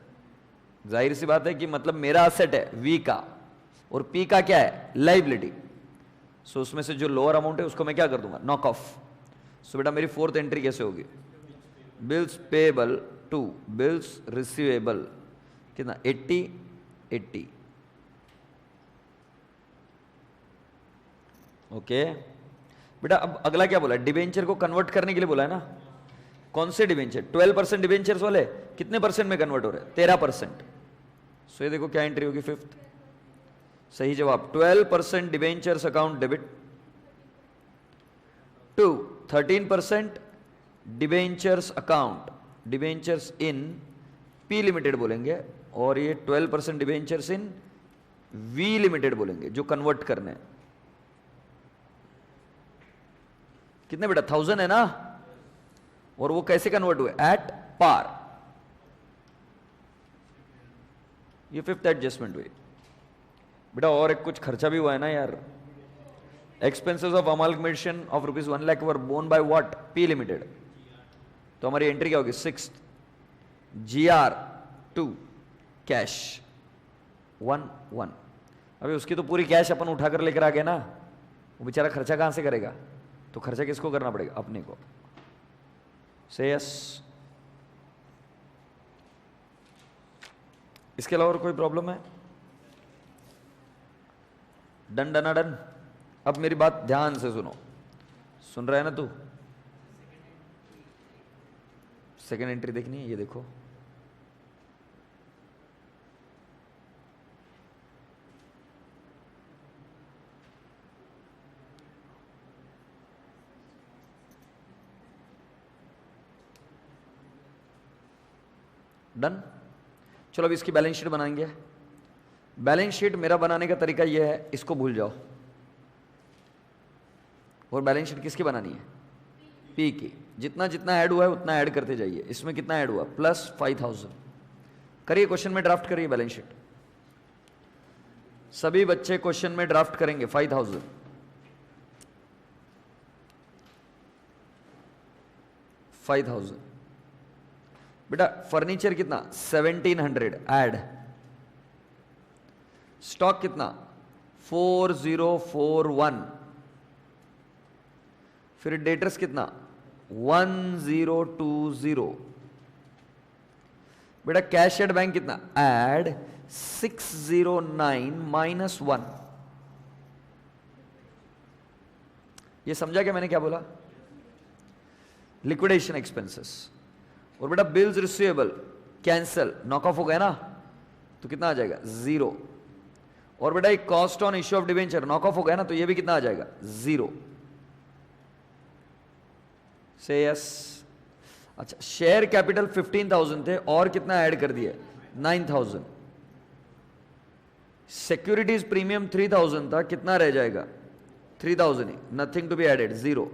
जाहिर सी बात है कि मतलब मेरा असेट है वी का, और पी का क्या है? लाइबिलिटी। सो उसमें से जो लोअर अमाउंट है उसको मैं क्या कर दूंगा? Knock off. सो बेटा मेरी फोर्थ एंट्री कैसे होगी? Bills payable to bills receivable कितना? 80 80। ओके बेटा अब अगला क्या बोला? डिबेंचर को कन्वर्ट करने के लिए बोला है ना। कौन से डिबेंचर? 12% डिबेंचर्स वाले कितने परसेंट में कन्वर्ट हो रहे हैं? 13%। सो ये देखो क्या एंट्री होगी? फिफ्थ सही जवाब। 12% debentures account debit to 13% debentures account, debentures in P limited बोलेंगे, और ये 12% डिबेंचर्स इन वी लिमिटेड बोलेंगे जो कन्वर्ट करने। कितने बेटा? 1000 है ना। और वो कैसे कन्वर्ट हुए? At par. ये फिफ्थ एडजस्टमेंट हुई बेटा। और एक कुछ खर्चा भी हुआ है ना यार। Expenses of amalgamation of ₹1 lakh were borne by what? P limited. तो हमारी एंट्री क्या होगी? 6th GR2 कैश 1 अभी उसकी तो पूरी कैश अपन उठाकर लेकर आ गए ना, वो बेचारा खर्चा कहां से करेगा? तो खर्चा किसको करना पड़ेगा? अपने को। से यस। इसके अलावा और कोई प्रॉब्लम है? डन डना डन। अब मेरी बात ध्यान से सुनो। सुन रहा है ना तू? सेकेंड एंट्री देखनी है, ये देखो। डन। चलो अब इसकी बैलेंस शीट बनाएंगे। बैलेंस शीट मेरा बनाने का तरीका यह है, इसको भूल जाओ। और बैलेंस शीट किसकी बनानी है? पी की। जितना जितना ऐड हुआ है उतना ऐड करते जाइए। इसमें कितना ऐड हुआ? +5000। करिए क्वेश्चन में ड्राफ्ट करिए बैलेंस शीट। सभी बच्चे क्वेश्चन में ड्राफ्ट करेंगे 5000। बेटा फर्नीचर कितना? 1700 ऐड। स्टॉक कितना? 4041। फिर डेटर्स कितना? 1020। बेटा कैश एट बैंक कितना? ऐड 609 -1। ये समझा क्या मैंने क्या बोला? Liquidation expenses. और बेटा bills receivable cancel, knock off हो गया ना, तो कितना आ जाएगा? 0। और बेटा एक cost on issue of debenture knock off हो गया ना, तो ये भी कितना आ जाएगा? 0। से यस। अच्छा शेयर कैपिटल 15,000 थे और कितना ऐड कर दिया? 9,000। सिक्योरिटीज प्रीमियम 3,000 था, कितना रह जाएगा? 3,000 ही, nothing to be added, 0।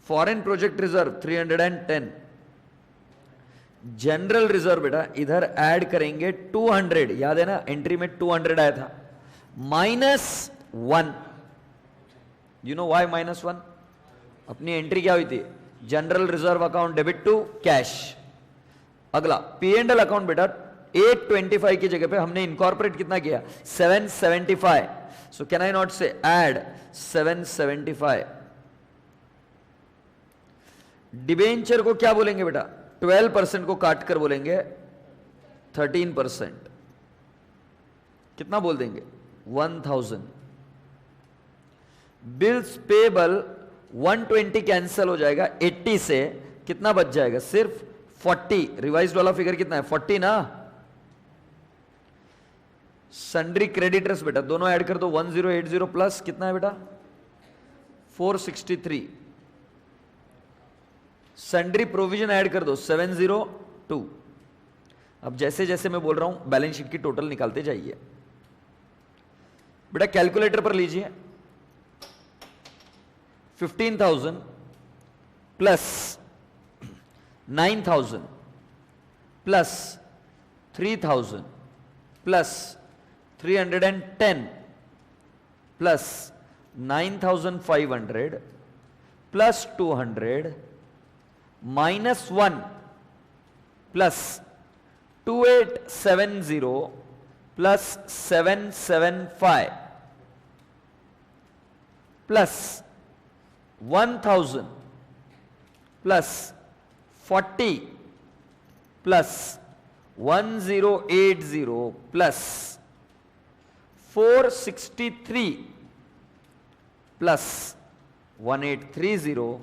Foreign project reserve 310। General reserve बेटा इधर ऐड करेंगे 200, याद है ना एंट्री में 200 आया था, -1। You know why -1? अपनी एंट्री क्या हुई थी? General reserve account debit to cash. अगला P&L अकाउंट बेटा 825 की जगह पे हमने इनकॉर्पोरेट कितना किया? 775। सो कैन आई नॉट से ऐड 775। डिबेंचर को क्या बोलेंगे बेटा? 12% को काट कर बोलेंगे 13%। कितना बोल देंगे? 1000। बिल्स पेबल 120 कैंसल हो जाएगा 80 से, कितना बच जाएगा? सिर्फ 40। रिवाइज्ड वाला फिगर कितना है? 40 ना। सन्ड्री क्रेडिटर्स बेटा दोनों ऐड कर दो, 1080 प्लस कितना है बेटा? 463। सन्ड्री प्रोविजन ऐड कर दो 702। अब जैसे जैसे मैं बोल रहा हूं बैलेंस शीट की टोटल निकालते जाइए। बेटा कैलकुलेटर पर लीजिए। 15,000 plus 9,000 plus 3,000 plus 310 plus 9,500 plus 200 -1 plus 2870 plus 775 plus 1000 plus 40 plus 1080 plus 463 plus 1830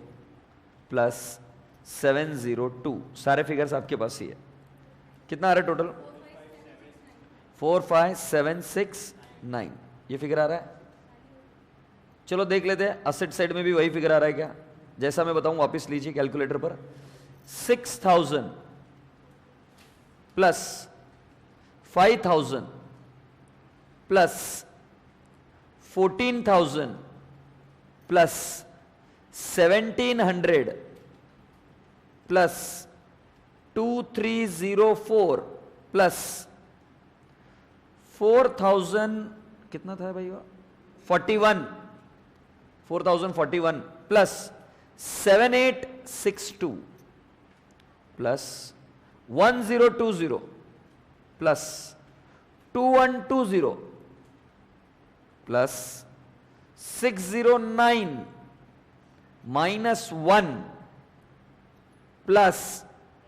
plus 702। सारे फिगर्स आपके पास ही है। कितना आ रहा है टोटल? 45769 ये फिगर आ रहा है। चलो देख लेते हैं असेट साइड में भी वही फिगर आ रहा है क्या? जैसा मैं बताऊं वापस लीजिए कैलकुलेटर पर। 6,000 plus 5,000 plus 14,000 plus 1,700 plus 2,304 plus 4000 कितना था भाई वो 41 4041 plus 7862 plus 1020 plus 2120 plus 609 minus 1 plus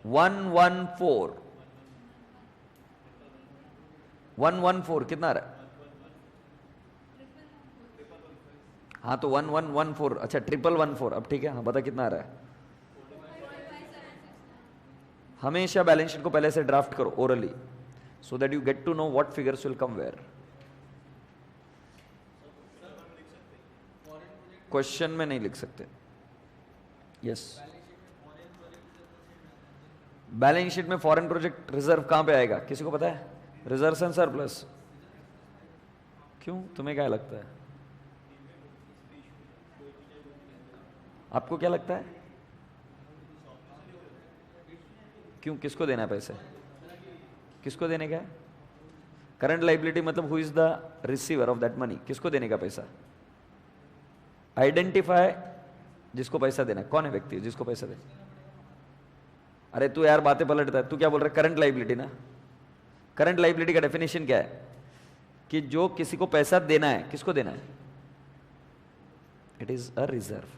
114 कितना आ रहा है? हाँ तो 1114 अच्छा 1114 अब ठीक है। हाँ बता कितना आ रहा है? हमेशा बैलेंस शीट को पहले से ड्राफ्ट करो orally so that you get to know what figures will come where. Question में नहीं लिख सकते। यस बैलेंस शीट में फॉरेन प्रोजेक्ट रिजर्व कहां पे आएगा किसी को पता है? Reserve and surplus. क्यों तुम्हें क्या लगता है? आपको क्या लगता है? क्यों किसको देना है पैसे? किसको देने का है? करंट लाइबिलिटी मतलब who is the receiver of that money, किसको देने का पैसा? आइडेंटिफाई जिसको पैसा देना है। कौन है व्यक्ति जिसको पैसा दे? अरे तू यार बातें पलटता है। तू क्या बोल रहा है? करंट लाइबिलिटी ना। करंट लाइबिलिटी का डेफिनेशन क्या है? कि जो किसी को पैसा देना है किसको देना है? It is a reserve.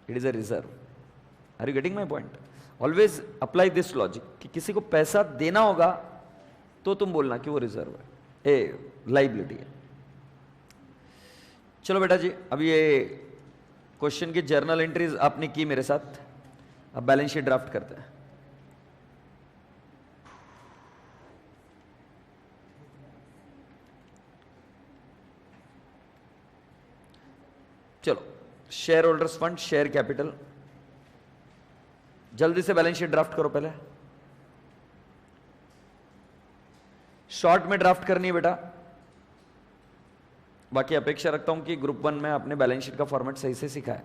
It is a reserve. Are you getting my point? Always apply this logic कि किसी को पैसा देना होगा तो तुम बोलना कि वो रिजर्व है, ए लाइबिलिटी है। चलो बेटा जी अब ये क्वेश्चन की जर्नल एंट्रीज आपने की मेरे साथ। अब बैलेंस शीट ड्राफ्ट करते हैं। चलो share holders fund, share capital, जल्दी से बैलेंस शीट ड्राफ्ट करो। पहले शॉर्ट में ड्राफ्ट करनी है बेटा। बाकी अपेक्षा रखता हूं कि ग्रुप 1 में आपने बैलेंस शीट का फॉर्मेट सही से सीखा है।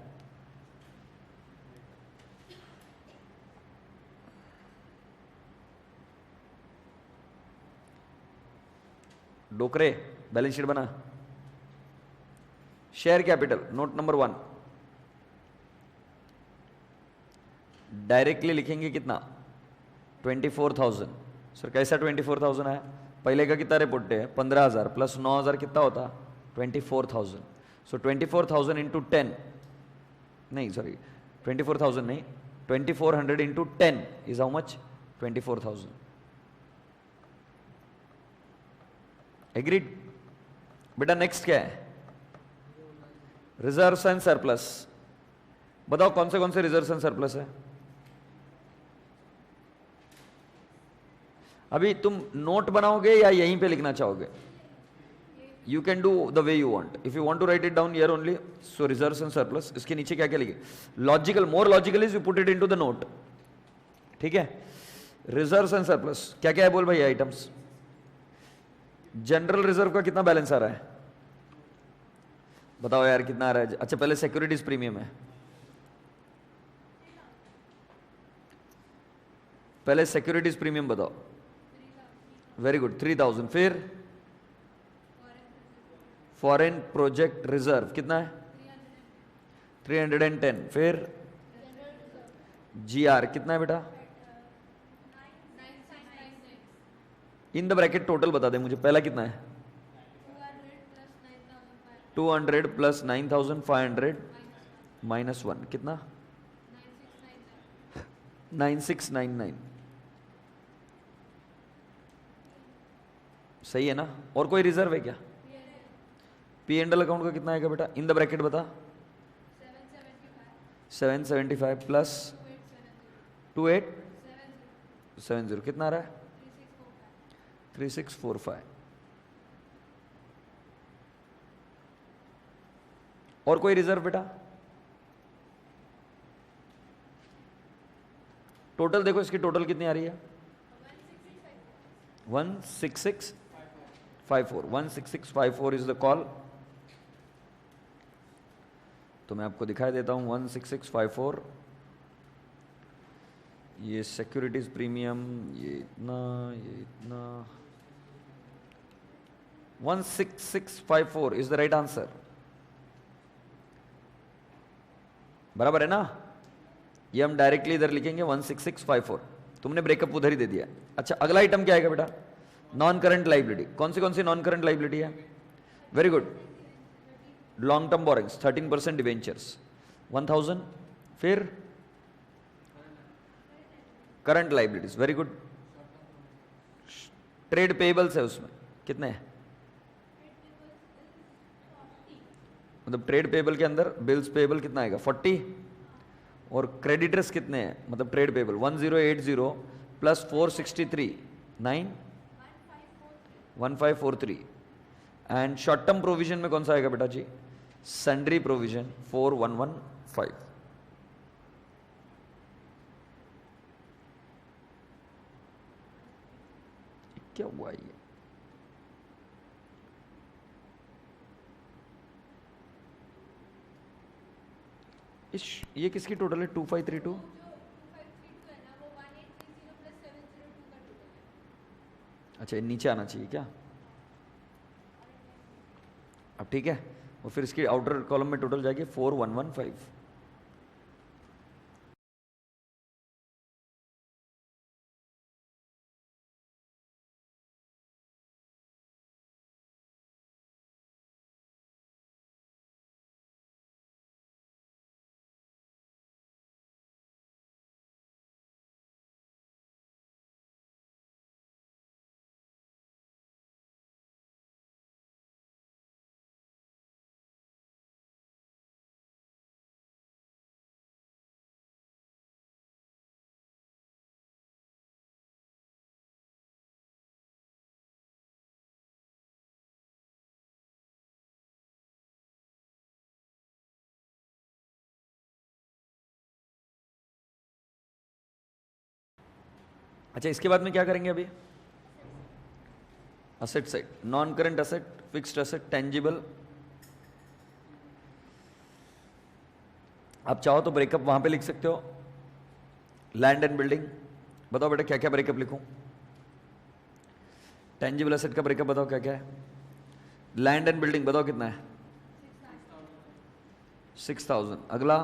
डोकरे बैलेंस शीट बना। Share capital note number 1 directly लिखेंगे कितना? 24,000। सर कैसा 24,000 है? पहले का कितना रिपोर्ट है? 15,000 प्लस 9,000 कितना होता? 24,000। सो 24,000 इंटू 10 नहीं सॉरी 24,000 नहीं 2400 into 10 is how much? 24,000। Agreed? बेटा नेक्स्ट क्या है? Reserves and surplus. बताओ कौन से रिजर्व्स एंड सरप्लस है? अभी तुम नोट बनाओगे या यहीं पे लिखना चाहोगे? You can do the way you want. If you want to write it down here only so reserves and surplus. इसके नीचे क्या क्या लिखे? Logical, more logical is you put it into the note. ठीक है? रिजर्व्स एंड सरप्लस क्या क्या है बोल भाई आइटम्स। जनरल रिजर्व का कितना बैलेंस आ रहा है? बताओ यार कितना आ रहा है? अच्छा पहले सिक्योरिटीज प्रीमियम है। पहले सिक्योरिटीज प्रीमियम बताओ। Very good 3,000। फिर फॉरेन प्रोजेक्ट रिजर्व कितना है? 310। फिर जीआर कितना है बेटा? इन द ब्रैकेट टोटल बता दे मुझे। पहला कितना है? 200 प्लस 9,500 माइनस 1 कितना? 9699। सही है ना? और कोई रिजर्व है क्या? पी एंड एल अकाउंट का कितना आएगा बेटा? इन द ब्रैकेट बता। 775 प्लस 2870 कितना आ रहा है? 3645। और कोई रिजर्व बेटा? टोटल देखो इसकी टोटल कितनी आ रही है? 16654। 16654 इज द कॉल। तो मैं आपको दिखाई देता हूं 16654। ये सिक्योरिटीज प्रीमियम, ये इतना, ये इतना, 16654 इज द राइट आंसर। बराबर है ना? ये हम डायरेक्टली इधर लिखेंगे 16654। तुमने ब्रेकअप उधर ही दे दिया। अच्छा, अगला आइटम क्या आएगा बेटा? Non current liability. कौन सी नॉन करंट लाइबिलिटी है? Very good. Long term borrowings 13% debentures 1000। फिर current liabilities, very good. Trade payables है उसमें कितने हैं? मतलब ट्रेड पेबल के अंदर बिल्स पेबल कितना आएगा? 40। और क्रेडिटर्स कितने हैं? मतलब trade payable 1080 plus 463 9 1543। And short term provision में कौन सा आएगा बेटा जी? Sundry provision 4115। क्या हुआ ये? ये किसकी टोटल है? 2532। अच्छा, नीचे आना चाहिए क्या? अब ठीक है। और फिर इसकी आउटर कॉलम में टोटल जाएगी 4115। अच्छा, इसके बाद में क्या करेंगे अभी? Asset side, non current asset, fixed asset, tangible. आप चाहो तो ब्रेकअप वहां पे लिख सकते हो। लैंड एंड बिल्डिंग, बताओ बेटा क्या क्या ब्रेकअप लिखूं? टेंजिबल असेट का ब्रेकअप बताओ क्या क्या है? लैंड एंड बिल्डिंग बताओ कितना है? 6000। अगला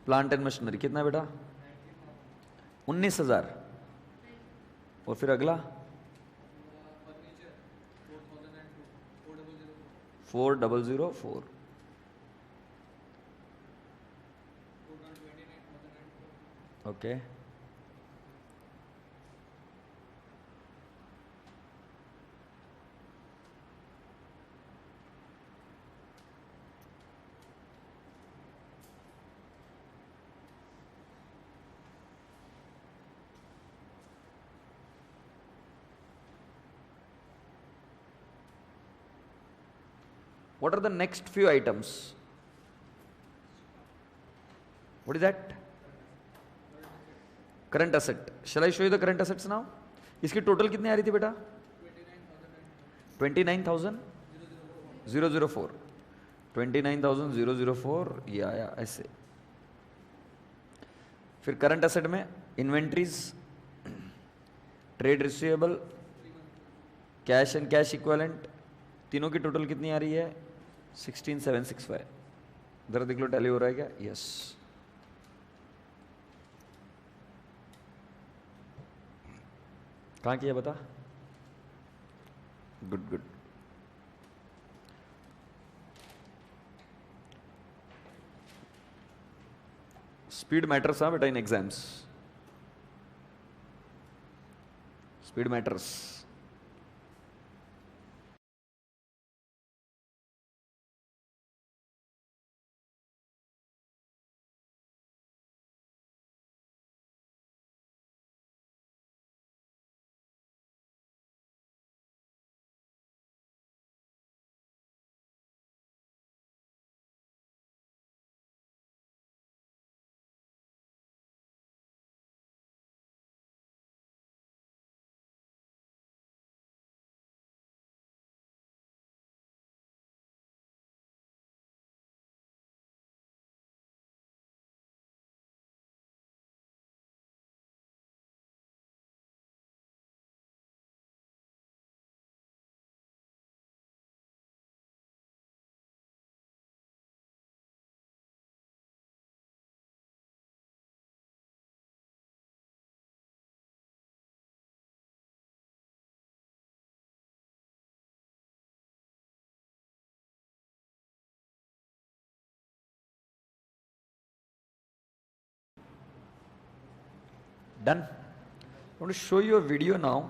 प्लांट एंड मशीनरी कितना है बेटा? 19000। और फिर अगला 4004। Okay. What are the next few items? What is that? Current asset. Shall I show you the current assets now? इसकी टोटल कितनी आ रही थी बेटा? 29,000 29,004। ये आया ऐसे। फिर करंट असेट में inventories, trade receivable, cash and cash equivalent, तीनों की टोटल कितनी आ रही है? 16,765। जरा देख लो टैली हो रहा है क्या? यस। कहाँ किया बता? Good good. स्पीड मैटर्स हाँ बेटा in exams, speed matters. Done. I want to show you a video now.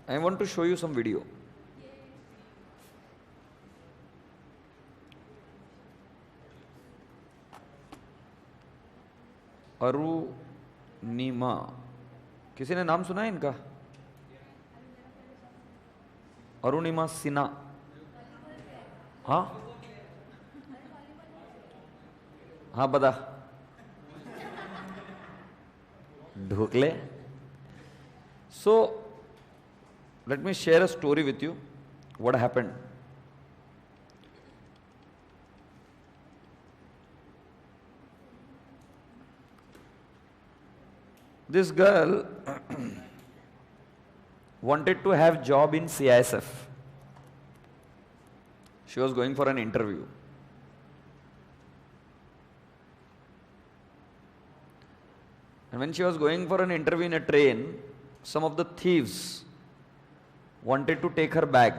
I want to show you some video. Arunima, किसी ने नाम सुना है इनका? अरुणिमा सिन्हा. हाँ हाँ बता. ढोकले. So let me share a story with you. What happened? This girl wanted to have job in CISF. She was going for an interview. And when she was going for an interview in a train, some of the thieves wanted to take her bag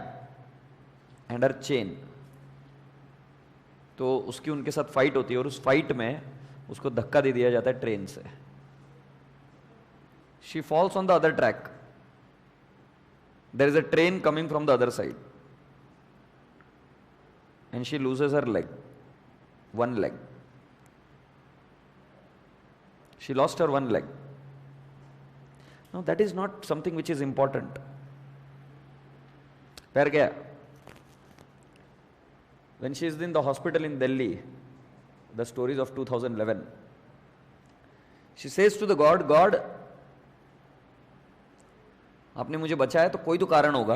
and her chain. तो उसकी उनके साथ fight होती है और उस fight में उसको धक्का दे दिया जाता है ट्रेन से. She falls on the other track. There is a train coming from the other side. And she loses her leg. One leg. She lost her one leg. Now that is not something which is important. पैर गया. When she is in the hospital in Delhi, the stories of 2011, she says to the God, God, आपने मुझे बचाया तो कोई तो कारण होगा,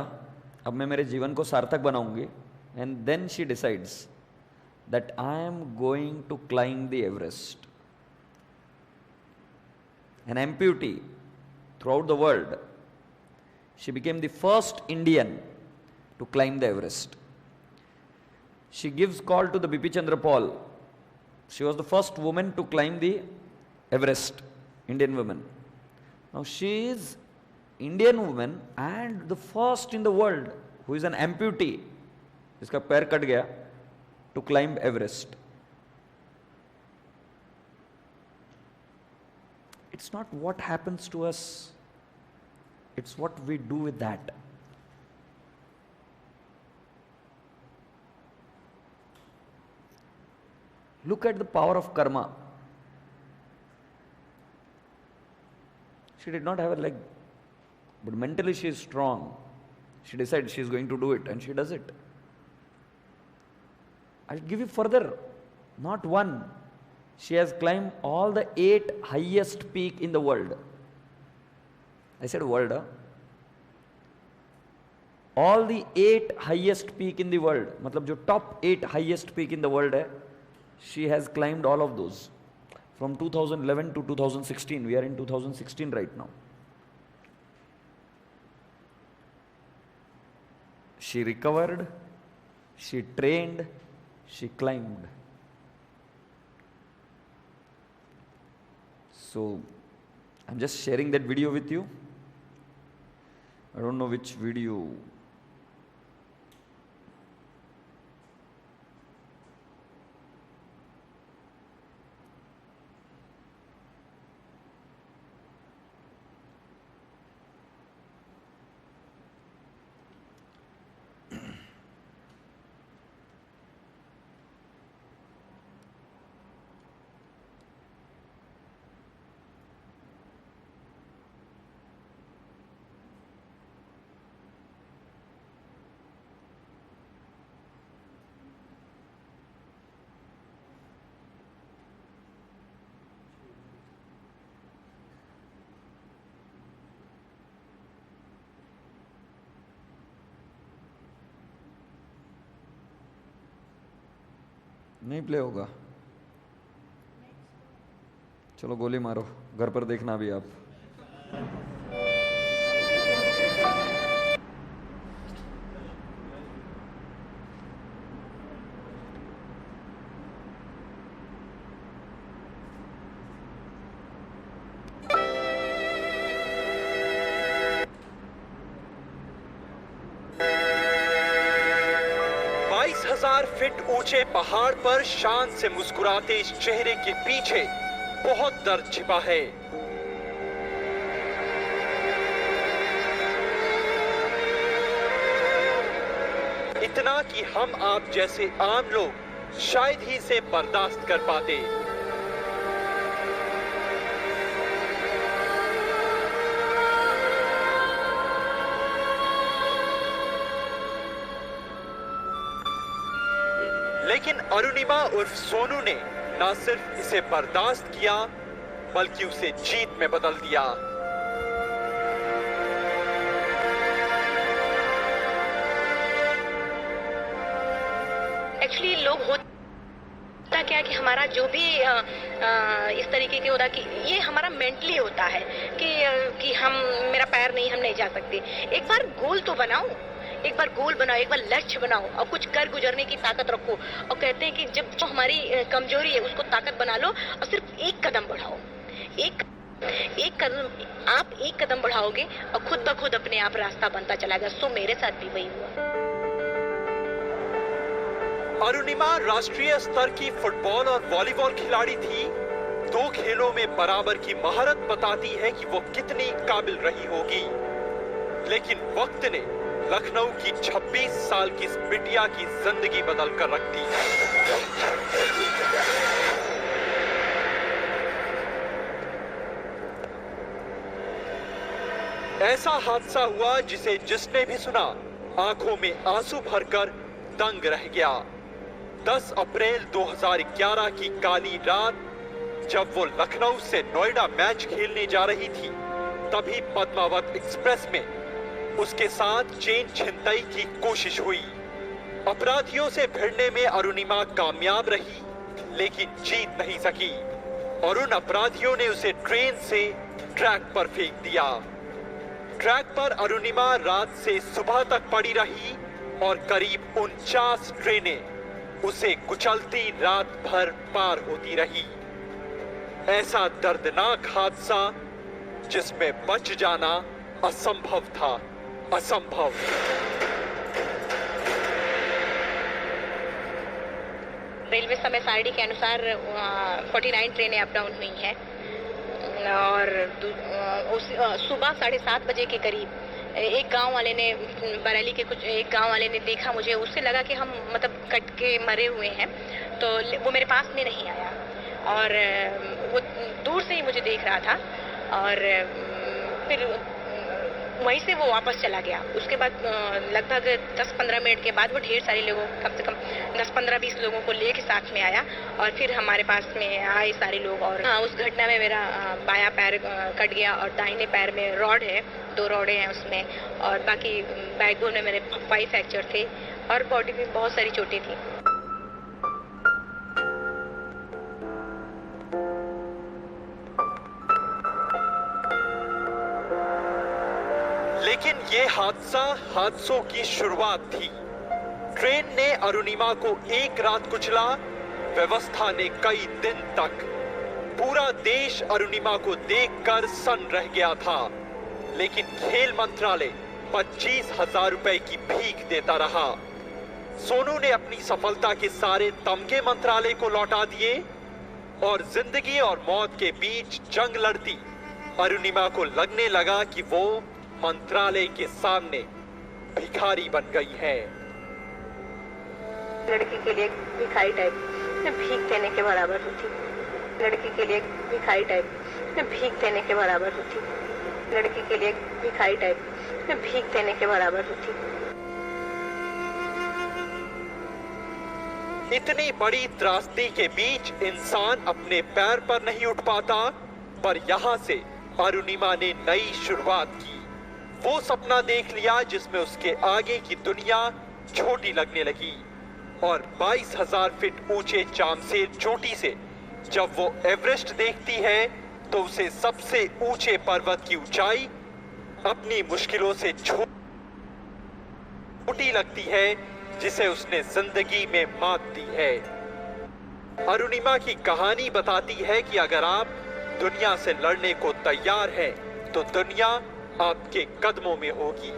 अब मैं मेरे जीवन को सार्थक बनाऊंगी. And then she decides that I am going to climb the Everest. An amputee throughout the world, she became the first Indian to climb the Everest. She gives call to the Bipi Chandra Paul. She was the first woman to climb the Everest, Indian woman. Now she is Indian woman and the first in the world who is an amputee, जिसका पैर cut गया, to climb Everest. It's not what happens to us, it's what we do with that. Look at the power of karma. She did not have a leg, but mentally she is strong. She decides she is going to do it and she does it. I'll give you further, not one. She has climbed all the 8 highest peak in the world. I said world, huh? All the 8 highest peak in the world, मतलब जो top 8 highest peak in the world है, she has climbed all of those. From 2011 to 2016, we are in 2016 right now. She recovered, she trained, she climbed. So, I'm just sharing that video with you. I don't know which video. नहीं play होगा. चलो गोली मारो, घर पर देखना भी आप. फीट ऊंचे पहाड़ पर शान से मुस्कुराते इस चेहरे के पीछे बहुत दर्द छिपा है। इतना कि हम आप जैसे आम लोग शायद ही इसे बर्दाश्त कर पाते। लेकिन अरुणिमा उर्फ सोनू ने न सिर्फ इसे बर्दाश्त किया बल्कि उसे जीत में बदल दिया। एक्चुअली लोग होता क्या कि हमारा जो भी इस तरीके के होता कि ये हमारा मेंटली होता है कि हम मेरा पैर नहीं, हम नहीं जा सकते। एक बार गोल तो बनाओ, एक बार गोल बनाओ, एक बार लक्ष्य बनाओ और कुछ कर गुजरने की ताकत रखो। और कहते हैं कि जब जो हमारी कमजोरी है उसको ताकत बना लो और सिर्फ एक कदम बढ़ाओ। एक कदम आप एक कदम बढ़ाओगे और खुद ब खुद अपने आप रास्ता बनता चला गया। सो मेरे साथ भी वही हुआ। अरुणिमा राष्ट्रीय स्तर की फुटबॉल और वॉलीबॉल खिलाड़ी थी। दो खेलों में बराबर की महारत बताती है कि वो कितनी काबिल रही होगी। लेकिन वक्त ने लखनऊ की 26 साल की इस बिटिया की जिंदगी बदल कर रख दी। ऐसा हादसा हुआ जिसे जिसने भी सुना आंखों में आंसू भरकर दंग रह गया। 10 अप्रैल 2011 की काली रात जब वो लखनऊ से नोएडा मैच खेलने जा रही थी, तभी पद्मावत एक्सप्रेस में उसके साथ चेन छिनतई की कोशिश हुई। अपराधियों से भिड़ने में अरुणिमा कामयाब रही, लेकिन जीत नहीं सकी और उन अपराधियों ने उसे ट्रेन से ट्रैक पर फेंक दिया। ट्रैक पर अरुणिमा रात से सुबह तक पड़ी रही और करीब 49 ट्रेनें उसे कुचलती रात भर पार होती रही। ऐसा दर्दनाक हादसा जिसमें बच जाना असंभव था, असंभव। रेलवे समय सारणी के अनुसार 49 ट्रेनें अप डाउन हुई हैं और सुबह 7:30 बजे के करीब एक गांव वाले ने, बरेली के एक गांव वाले ने देखा मुझे। उससे लगा कि हम मतलब कट के मरे हुए हैं, तो वो मेरे पास में नहीं आया और वो दूर से ही मुझे देख रहा था और फिर वहीं से वो वापस चला गया। उसके बाद लगभग 10-15 मिनट के बाद वो ढेर सारे लोगों, कम से कम 10-15-20 लोगों को लेके साथ में आया और फिर हमारे पास में आए सारे लोग। और उस घटना में मेरा बायां पैर कट गया और दाहिने पैर में रॉड है, 2 रॉडें हैं उसमें, और बाकी बैकबोन में मेरे 5 फ्रैक्चर थे और बॉडी में बहुत सारी चोटें थी। लेकिन ये हादसा हादसों की शुरुआत थी। ट्रेन ने अरुणिमा को एक रात कुचला, व्यवस्था ने कई दिन तक। पूरा देश अरुणिमा को देखकर सन्न रह गया था, लेकिन खेल मंत्रालय 25,000 रुपए की भीख देता रहा। सोनू ने अपनी सफलता के सारे तमगे मंत्रालय को लौटा दिए और जिंदगी और मौत के बीच जंग लड़ती अरुणिमा को लगने लगा कि वो मंत्रालय के सामने भिखारी बन गई है। लड़की के लिए भिखारी टाइप भीख देने के बराबर होती। लड़की के लिए भिखारी टाइप भीख देने के बराबर होती। लड़की के लिए भिखारी टाइप भीख देने के बराबर होती। इतनी बड़ी त्रासदी के बीच इंसान अपने पैर पर नहीं उठ पाता, पर यहाँ से अरुणिमा ने नई शुरुआत की। वो सपना देख लिया जिसमें उसके आगे की दुनिया छोटी लगने लगी और 22,000 फीट ऊंचे चामसेर चोटी से जब वो एवरेस्ट देखती है तो उसे सबसे ऊंचे पर्वत की ऊंचाई अपनी मुश्किलों से छोटी लगती है, जिसे उसने जिंदगी में मात दी है। अरुणिमा की कहानी बताती है कि अगर आप दुनिया से लड़ने को तैयार हैं, तो दुनिया आपके कदमों में होगी।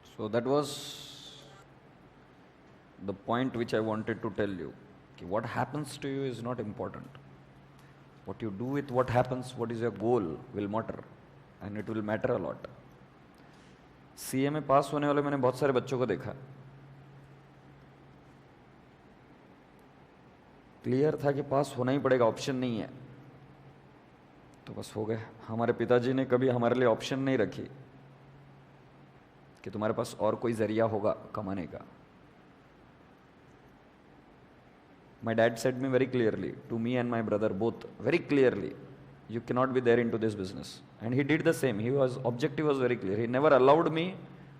So that was the point which I wanted to tell you, what happens to you is not important. What you do with what happens, what is your goal will matter, and it will matter a lot. CA में पास होने वाले मैंने बहुत सारे बच्चों को देखा, clear था कि पास होना ही पड़ेगा, ऑप्शन नहीं है, तो बस हो गए। हमारे पिताजी ने कभी हमारे लिए ऑप्शन नहीं रखी कि तुम्हारे पास और कोई जरिया होगा कमाने का। My dad said me very clearly, to me and my brother both, very clearly, you cannot be there into this business. And he did the same. His objective was very clear. He never allowed me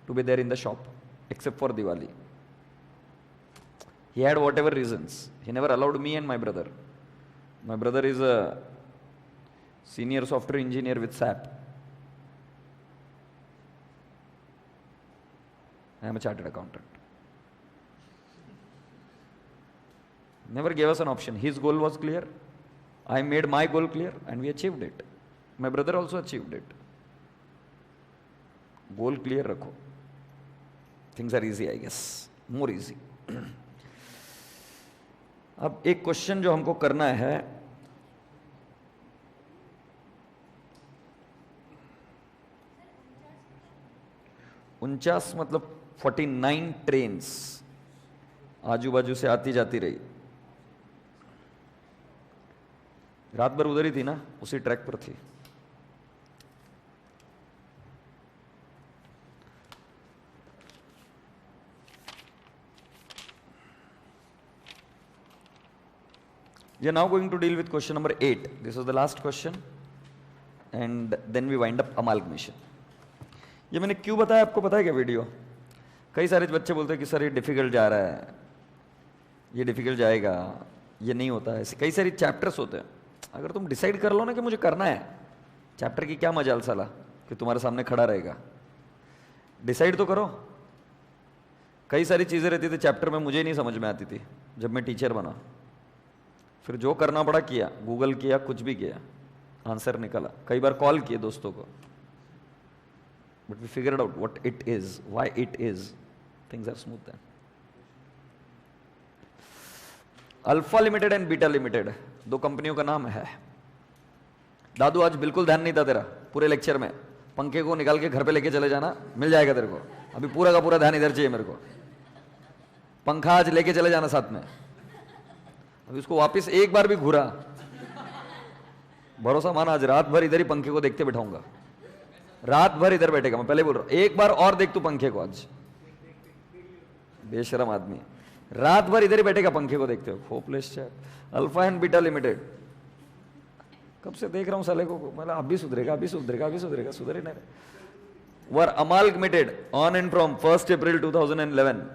to be there in the shop, except for Diwali. He had whatever reasons. He never allowed me and my brother. My brother is a senior software engineer with SAP. I am a chartered accountant. Never gave us an option. His goal was clear. I made my goal clear and we achieved it. My brother also achieved it. Goal clear rakho. Things are easy, I guess. More easy. अब एक question जो हमको करना है, उनचास मतलब 49 trains आजू बाजू से आती जाती रही। रात भर उधर ही थी ना, उसी ट्रैक पर थी। We are now going to deal with question number 8. This was the last question and then we wind up amalgamation. ये मैंने क्यों बताया आपको पता है क्या? वीडियो कई सारे बच्चे बोलते हैं कि सर ये डिफिकल्ट जा रहा है, ये डिफिकल्ट जाएगा, ये नहीं होता है। ऐसे कई सारी चैप्टर्स होते हैं। अगर तुम डिसाइड कर लो ना कि मुझे करना है, चैप्टर की क्या मजाल साला कि तुम्हारे सामने खड़ा रहेगा। डिसाइड तो करो। कई सारी चीजें रहती थी चैप्टर में, मुझे नहीं समझ में आती थी जब मैं टीचर बना। फिर जो करना पड़ा किया, गूगल किया, कुछ भी किया, आंसर निकला। कई बार कॉल किए दोस्तों को, but we figured out what it is, why it is, things are smooth then. Alpha limited and beta limited दो कंपनियों का नाम है। दादू आज बिल्कुल ध्यान नहीं था तेरा पूरे लेक्चर में। पंखे को निकाल के घर पे लेके चले जाना, मिल जाएगा तेरे को। अभी पूरा का पूरा ध्यान इधर चाहिए मेरे को। पंखा आज लेके चले जाना साथ में। अभी उसको वापस एक बार भी घूरा, भरोसा माना आज रात भर इधर ही पंखे को देखते बैठाऊंगा। रात भर इधर बैठेगा, मैं पहले बोल रहा हूं। एक बार और देख तू पंखे को आज, बेशरम आदमी। रात भर इधर ही बैठेगा पंखे को देखते हो। Hopeless chat. Alpha and beta limited कब से देख रहा हूं साले को, मतलब अभी सुधरेगा, अभी सुधरेगा, अभी सुधरेगा, सुधर ही नहीं। Were amalgamated on and from 1st April 2011.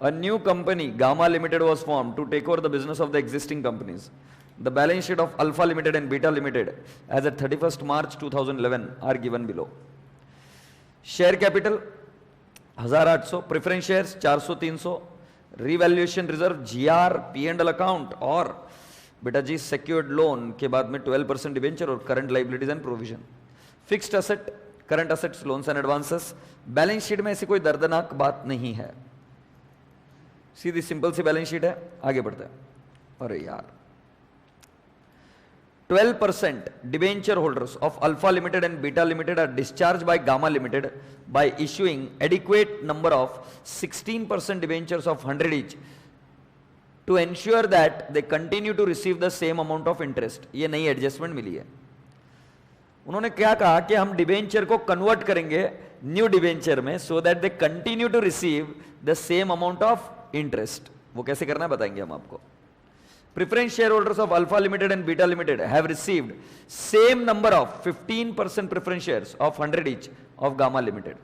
A new company, Gamma Limited, was formed to take over the business of the existing companies. The balance sheet of Alpha Limited and Beta Limited as at 31st March 2011 are given below. Share capital 1800, preference shares 400-300, revaluation reserve, GR, P&L account और बेटा जी secured loan के बाद में 12% debenture और current liabilities and provision. Fixed asset, current assets, loans and advances. Balance sheet में ऐसी कोई दर्दनाक बात नहीं है, सीधी सिंपल सी बैलेंस शीट है। आगे बढ़ते हैं। अरे यार, 12% debenture holders of Alpha Limited and Beta Limited are discharged by Gamma Limited by issuing adequate number of 16% debentures of 100 each to ensure that they continue to receive the same amount of interest. ये नई adjustment मिली है। उन्होंने क्या कहा कि हम debenture को convert करेंगे न्यू डिबेंचर में, so that they continue to receive the same amount of interest. वो कैसे करना है बताएंगे हम आपको। Preference shareholders of Alpha Limited and Beta Limited have received same number of 15% preference shares of 100 each of Gamma Limited.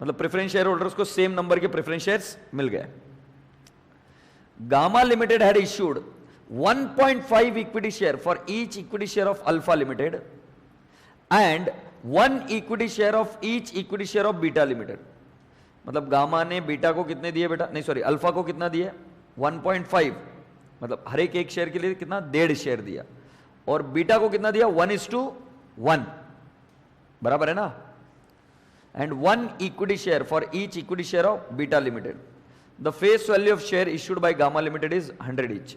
मतलब preference shareholders को same number के preference shares मिल गए। Gamma Limited had issued 1.5 equity share for each equity share of Alpha Limited and 1 equity share of each equity share of Beta Limited. मतलब gamma ने beta को कितने दिए बेटा, नहीं सॉरी अल्फा को कितना दिए 1.5, मतलब हर एक शेयर के लिए कितना 1.5 शेयर दिया, और बीटा को कितना दिया 1:1, बराबर है ना। And 1 equity share for each equity share of beta limited. The face value of share issued by gamma limited is 100 each.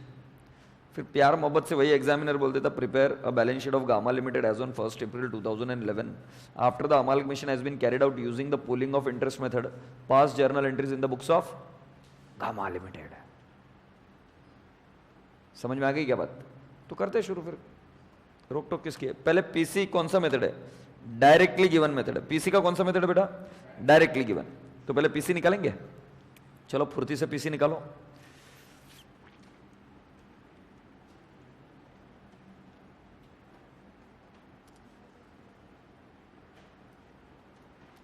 फिर प्यार मोहब्बत से वही एग्जामिनर बोल देता, prepare a balance sheet of gamma limited as on 1st April 2011 after the amalgamation has been carried out using the pooling of interest method, pass journal entries in the books of gamma limited. समझ में आ गई क्या बात? तो करते शुरू, फिर रोक टोक किसकी है? पहले पीसी कौन सा मेथड है? डायरेक्टली गिवन मेथड है। पीसी का कौन सा मेथड है बेटा? Directly given. तो पहले पीसी निकालेंगे, चलो फुर्ती से पीसी निकालो।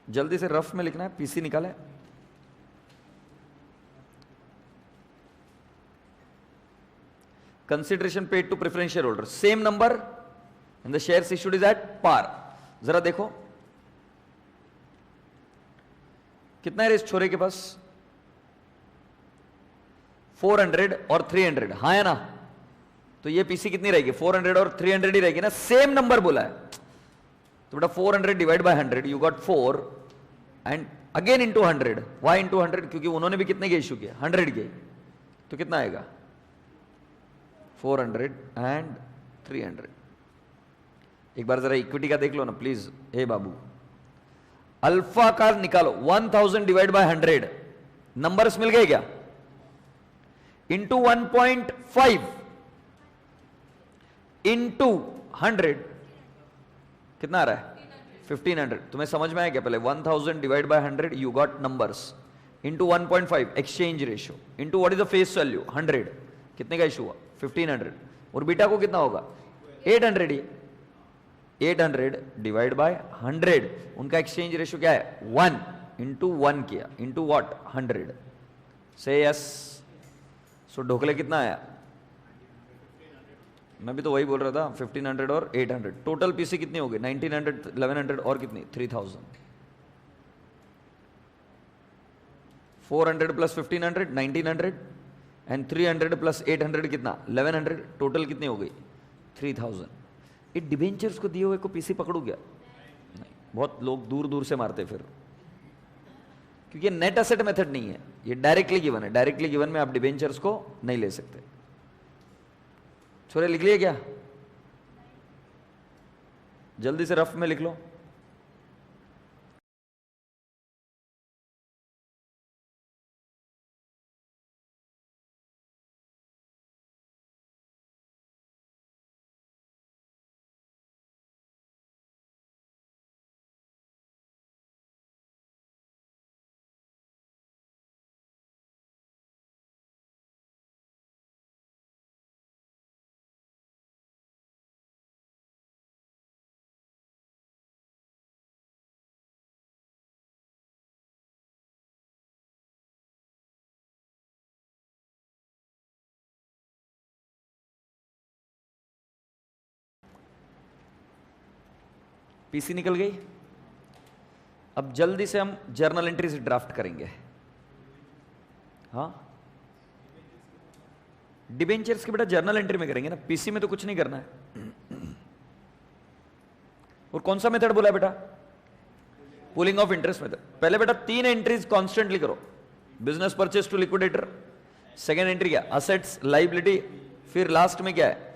जल्दी से रफ में लिखना है, पीसी निकाले। Consideration paid to preference share holder, same number and the shares issued is at par. जरा देखो कितना है इस छोरे के पास? 400 और 300, हाँ है ना? तो ये पीसी कितनी रहेगी? 400 और 300 ही रहेगी ना, सेम नंबर बोला है। तो बेटा 400 divide by 100 you got 4 and again into 100। Why into 100? क्योंकि उन्होंने भी कितने के इश्यू किए? 100 के। तो कितना आएगा? 400 एंड 300। एक बार जरा इक्विटी का देख लो ना प्लीज। ए बाबू, अल्फा का निकालो, 1000 डिवाइड बाय 100, नंबर्स मिल गए क्या? इंटू 1.5 इंटू 100 कितना आ रहा है? 1500। तुम्हें समझ में आया क्या? पहले 1000 divide by 100 you got numbers, into 1.5 exchange ratio, into what is the face value 100, कितने का इशू हुआ? 1500। और बीटा को कितना होगा? 800 ही। 800 डिवाइड बाय 100, उनका एक्सचेंज रेशियो क्या है? 1 इंटू 1 किया, इंटू व्हाट? 100। से यस। सो ढोकले कितना आया? मैं भी तो वही बोल रहा था, 1500 और 800। टोटल पीसी कितनी हो गई? 1900, 1100 और कितनी? 3000। 400 प्लस 1500 1900 एंड 300 प्लस 800 कितना? 1100। टोटल कितनी हो गई? 3000। ये डिबेंचर्स को दिए हुए को पीसी पकड़ू क्या? नहीं, बहुत लोग दूर दूर से मारते फिर, क्योंकि ये नेट एसेट मेथड नहीं है, ये डायरेक्टली गिवन है। डायरेक्टली गिवन में आप डिबेंचर्स को नहीं ले सकते। छोरे लिख लिए क्या? जल्दी से रफ में लिख लो। पीसी निकल गई। अब जल्दी से हम जर्नल एंट्रीज ड्राफ्ट करेंगे। हाँ, डिबेंचर्स के बेटा जर्नल एंट्री में करेंगे ना, पीसी में तो कुछ नहीं करना है। और कौन सा मेथड बोला है बेटा? Pooling of interest method. पहले बेटा 3 एंट्रीज कॉन्स्टेंटली करो। Business purchase to liquidator, second entry क्या? असेट्स लाइबिलिटी, फिर लास्ट में क्या है?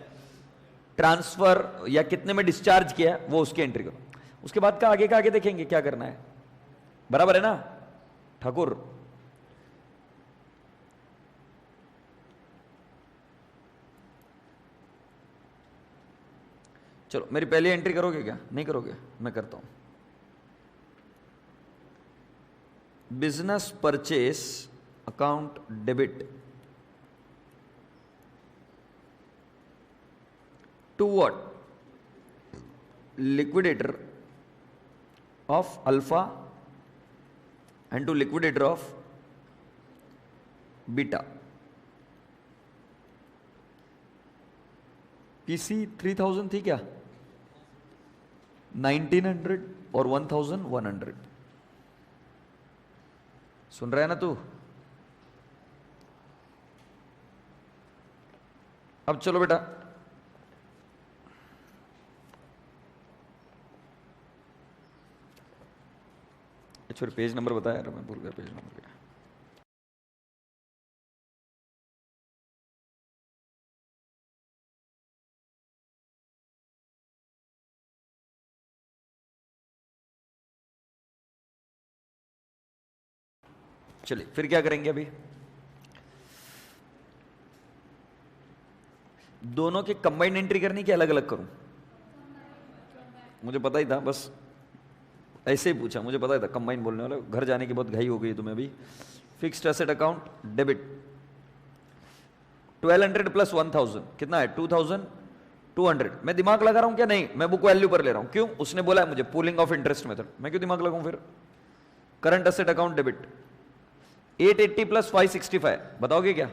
ट्रांसफर या कितने में डिस्चार्ज किया वो उसकी एंट्री करो। उसके बाद का आगे देखेंगे क्या करना है। बराबर है ना ठाकुर? चलो मेरी पहली एंट्री करोगे क्या? नहीं करोगे? मैं करता हूं। Business purchase account debit to what? Liquidator of alpha and to liquidator of beta. PC 3000 थी क्या? 1900 और 1100। सुन रहा है ना तू? अब चलो बेटा, छोड़ पेज नंबर बताया, मैं भूल गया पेज नंबर क्या। चलिए फिर क्या करेंगे अभी, दोनों की कंबाइंड एंट्री करनी कि अलग अलग करूं? मुझे पता ही था, बस ऐसे ही पूछा, मुझे पता ही था कंबाइन बोलने वाला, घर जाने की बहुत घाई हो गई तुम्हें अभी। Fixed asset account debit 1200 plus 1000 कितना है? 2200। मैं दिमाग लगा रहा हूं क्या? नहीं, मैं बुक वैल्यू पर ले रहा हूं। क्यों? उसने बोला है मुझे पूलिंग ऑफ इंटरेस्ट मेथड, मैं क्यों दिमाग लगाऊं फिर? Current asset account debit 880 plus 565 बताओगे क्या?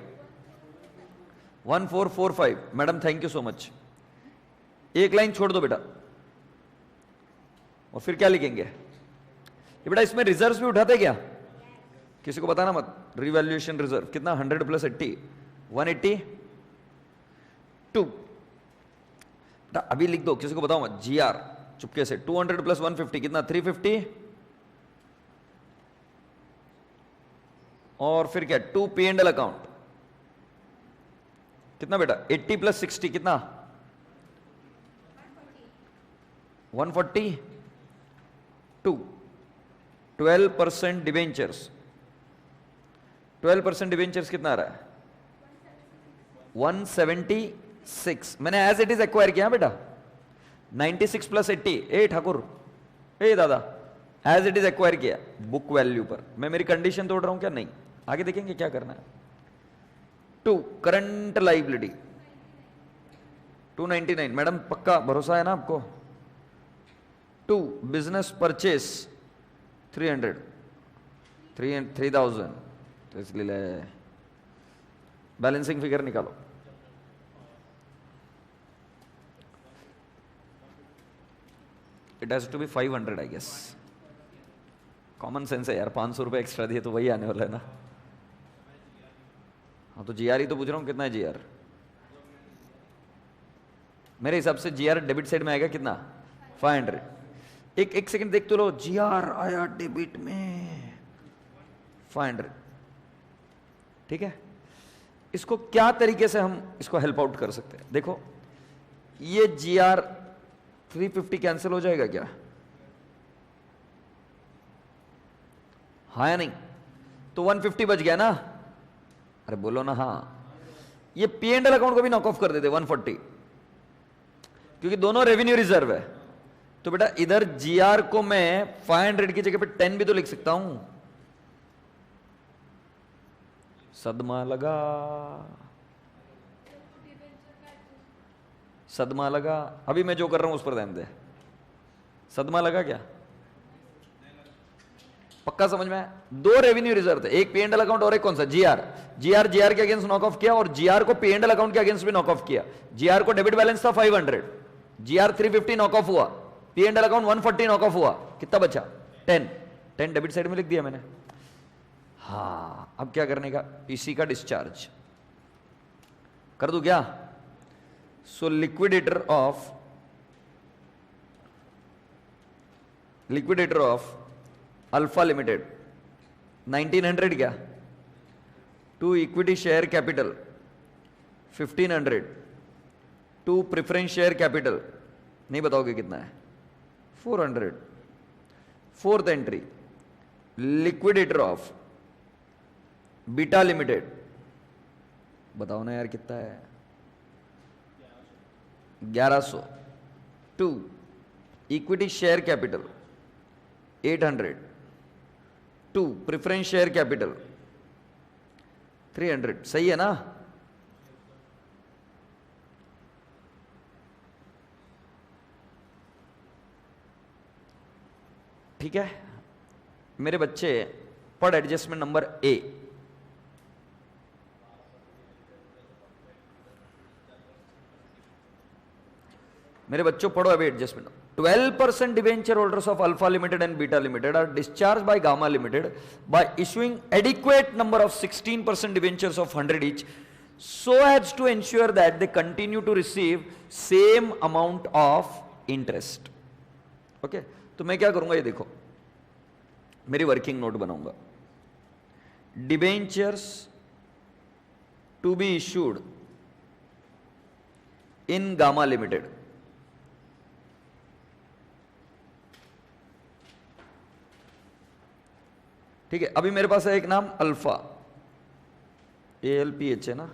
1445। Madam thank you so much. एक लाइन छोड़ दो बेटा, और फिर क्या लिखेंगे? ये बेटा इसमें रिजर्व्स भी उठाते क्या? किसी को बताना मत। रिवैल्यूएशन रिजर्व कितना? 100 प्लस 80 182। अभी लिख दो, किसी को बताओ मत। जीआर चुपके से 200 प्लस 150 कितना? 350। और फिर क्या? 2 P&L अकाउंट कितना बेटा? 80 प्लस 60 कितना? 140। 2 12% डिवेंचर्स, 12% डिवेंचर्स कितना आ रहा है? 176। मैंने एज इट इज एक्वायर किया बेटा। 96 प्लस 80। ए ठाकुर, ए दादा, एज इट इज एक्वायर किया बुक वैल्यू पर। मैं मेरी कंडीशन तोड़ रहा हूं क्या? नहीं, आगे देखेंगे क्या करना है। 2 करंट लाइबिलिटी 299। मैडम पक्का भरोसा है ना आपको? 2 बिजनेस परचेस 300 3000, तो इसलिए बैलेंसिंग फिगर निकालो। It has to be 500 I guess. Common sense है यार, 500 रुपए एक्स्ट्रा दिए तो वही आने वाला है ना। हाँ तो जीआर ही तो पूछ रहा हूं, कितना है जीआर? मेरे हिसाब से जीआर डेबिट साइड में आएगा कितना? 500। एक सेकंड देख तो लो, जीआर आया डेबिट में 500, ठीक है। इसको क्या तरीके से हम इसको हेल्प आउट कर सकते हैं? देखो ये जीआर 350 कैंसिल हो जाएगा क्या? हाँ या नहीं? तो 150 बच गया ना? अरे बोलो ना हाँ। ये P&L अकाउंट को भी नॉक ऑफ कर देते 140, क्योंकि दोनों रेवेन्यू रिजर्व है। तो बेटा इधर जीआर को मैं 500 की जगह पे 10 भी तो लिख सकता हूं। सदमा लगा, सदमा लगा। अभी मैं जो कर रहा हूं उस पर ध्यान दे। सदमा लगा क्या? पक्का समझ में आया? 2 रेवेन्यू रिजर्व थे, एक P&L अकाउंट और एक कौन सा? जीआर। जीआर के अगेंस्ट नॉक ऑफ किया और जीआर को P&L अकाउंट के अगेंस्ट भी नॉक ऑफ किया। जीआर को डेबिट बैलेंस था 500, जीआर 350 नॉक ऑफ हुआ, P&L अकाउंट 140 नॉक ऑफ हुआ, कितना बचा? 10 डेबिट साइड में लिख दिया मैंने। हाँ अब क्या करने का? पीसी का डिस्चार्ज कर दूं क्या? सो लिक्विडेटर ऑफ अल्फा लिमिटेड 1900 क्या? 2 equity share capital 1500, 2 preference share capital नहीं बताओगे कितना है? 400। 4th entry liquidator of beta limited, बताओ ना यार कितना है? 1100। 2 equity share capital 800, 2 preference share capital 300। सही है ना? ठीक है मेरे बच्चे, पढ़ एडजस्टमेंट नंबर ए। मेरे बच्चों पढ़ो अभी adjustment. 12% debenture holders of alpha limited and beta limited are discharge by gamma limited by issuing adequate number of 16% debentures of 100 each so as to ensure that they continue to receive same amount of interest. Okay तो मैं क्या करूंगा? ये देखो मेरी working note बनाऊंगा। Debentures to be issued in gamma limited, ठीक है, अभी मेरे पास है एक नाम अल्फा, ALPH है ना,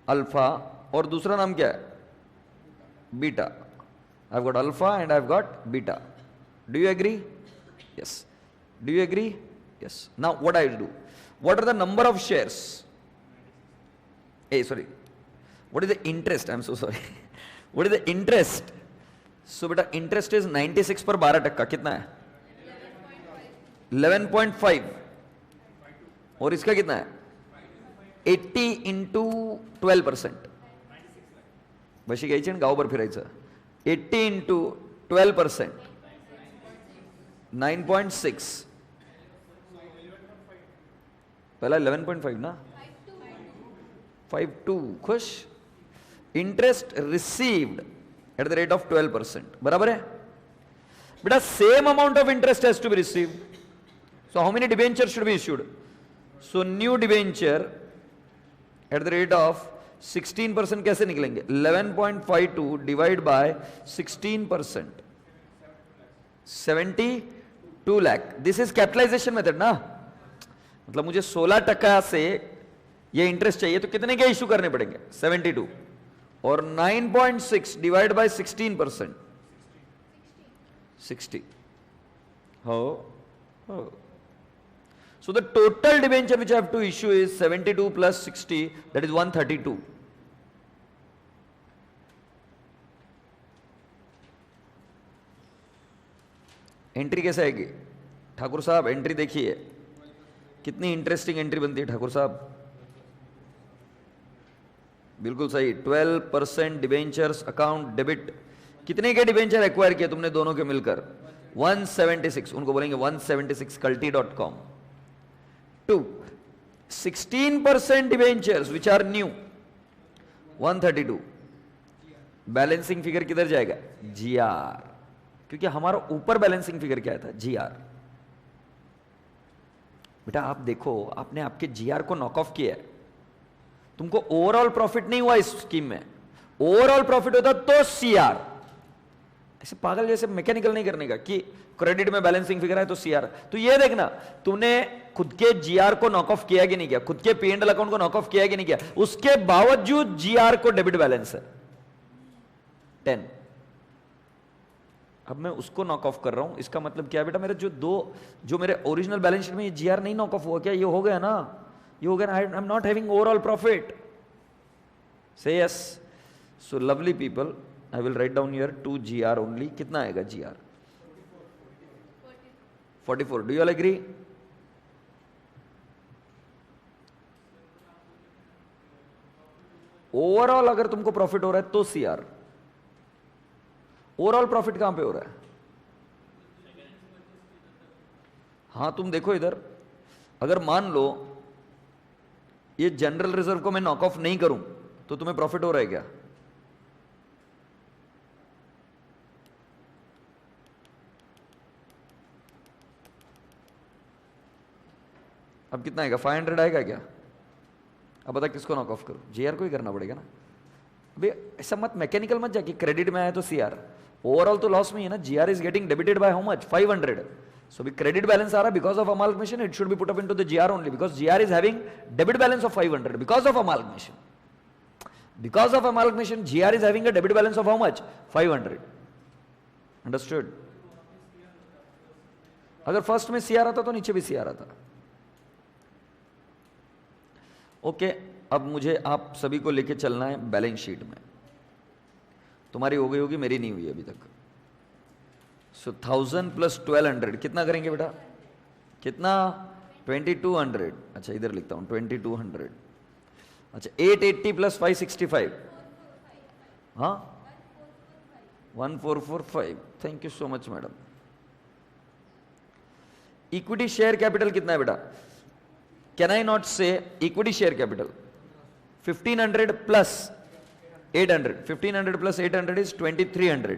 अल्फा, और दूसरा नाम क्या है? Beta. I have got alpha and I have got beta. Do you agree? Yes. Do you agree? Yes. Now what I do? What are the number of shares? Sorry, what is the interest? I am so sorry. What is the interest? So बेटा interest is 96 पर 12%. कितना है? 11.5. और इसका कितना है? 80 into 12%. बशी घ्यायची आणि गावभर फिरायचं. 80 इंटू 12%, 9.6. पहला 11.5 ना, 52. खुश. Interest received at the rate of 12%. बराबर है बेटा. Same amount of interest has to be received. So how many debentures should be issued? So new debenture at the rate of 16% कैसे निकलेंगे? 11.52 divide by 16%, 72 lakh. This is capitalization method ना. मतलब मुझे 16% से ये इंटरेस्ट चाहिए तो कितने के इश्यू करने पड़ेंगे? 72. और 9.6 डिवाइड बाय 16%, 60. हो. So the total debenture which I have to issue is 72 plus 60, that is 132. Entry कैसे आएगी ठाकुर साहब? एंट्री देखिए कितनी इंटरेस्टिंग एंट्री बनती है ठाकुर साहब. बिल्कुल सही. 12% डिबेंचर्स अकाउंट डेबिट. कितने के डिबेंचर एक्वायर किए तुमने दोनों के मिलकर? 176. उनको बोलेंगे 176culti.com. 2. 16% debentures which are new, 132. Balancing figure किधर जाएगा? GR. क्योंकि हमारा ऊपर बैलेंसिंग फिगर क्या था? GR. बेटा आप देखो, आपने आपके GR को नॉक ऑफ किया है. तुमको ओवरऑल प्रॉफिट नहीं हुआ इस स्कीम में. ओवरऑल प्रॉफिट होता तो CR. ऐसे पागल जैसे मैकेनिकल नहीं करने का कि क्रेडिट में बैलेंसिंग फिगर है तो CR. तो ये देखना, तूने खुद के GR को नॉक ऑफ किया कि नहीं किया? खुद के P&L अकाउंट को नॉक ऑफ किया कि नहीं किया? उसके बावजूद GR को डेबिट बैलेंस है 10. अब मैं उसको नॉक ऑफ कर रहा हूं. इसका मतलब क्या है बेटा? मेरे जो मेरे ओरिजिनल बैलेंस शीट में ये GR नहीं नॉक ऑफ हुआ क्या? ये हो गया ना, ये हो गया ना. I am not having overall profit. Say yes. So lovely people, I will write down here 2 GR only. कितना आएगा GR? 44. Do you all agree? Overall अगर तुमको प्रॉफिट हो रहा है तो CR. ओवरऑल प्रॉफिट कहां पे हो रहा है? हां तुम देखो इधर, अगर मान लो ये जनरल रिजर्व को मैं नॉक ऑफ नहीं करूं तो तुम्हें प्रॉफिट हो रहा है क्या? अब कितना आएगा? 500 आएगा क्या? अब बता किसको नॉक ऑफ करूं? GR को ही करना पड़ेगा ना. अभी ऐसा मत मैकेनिकल मत जा कि क्रेडिट में आया तो CR. ओवरऑल तो लॉस में है ना. GR is getting debited by how much? 500. So भी क्रेडिट बैलेंस आ रहा है because of amalgamation. It should be put up into the GR only because GR is having debit balance of 500 because of amalgamation. Because of amalgamation GR is having a debit balance of how much? 500. Understood? अगर first में CR आता तो नीचे भी CR आता. Okay. अब मुझे आप सभी को लेके चलना है बैलेंस शीट में. तुम्हारी हो गई होगी, मेरी नहीं हुई अभी तक. सो 1000 प्लस 1200 कितना करेंगे बेटा? कितना? 2200. अच्छा इधर लिखता हूं 2200. अच्छा 880 प्लस 565. हाँ 1445. Thank you so much madam. Equity share capital कितना है बेटा? Can I not say equity share capital? 1500 plus 800. 1500 plus 800 is 2300.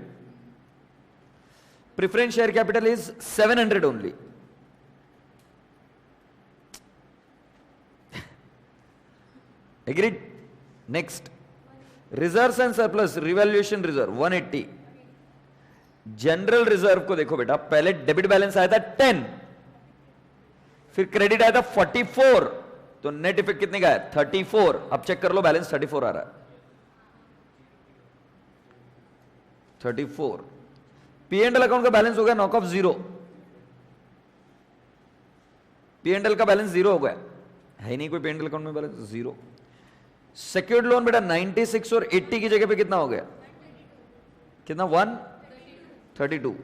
Preference share capital is 700 only. Agreed? Next. Reserves and surplus, revaluation reserve 180. General reserve को देखो बेटा, पहले debit balance आया था 10. फिर क्रेडिट आया था 44, तो नेट इफेक्ट कितने का है 34। अब चेक कर लो बैलेंस 34 आ रहा है, 34। P&L अकाउंट का बैलेंस हो गया नॉक ऑफ 0, P&L का बैलेंस 0 हो गया, है ही नहीं कोई P&L अकाउंट में बैलेंस 0। सिक्योर्ड लोन बेटा 96 और 80 की जगह पे कितना हो गया, कितना 132।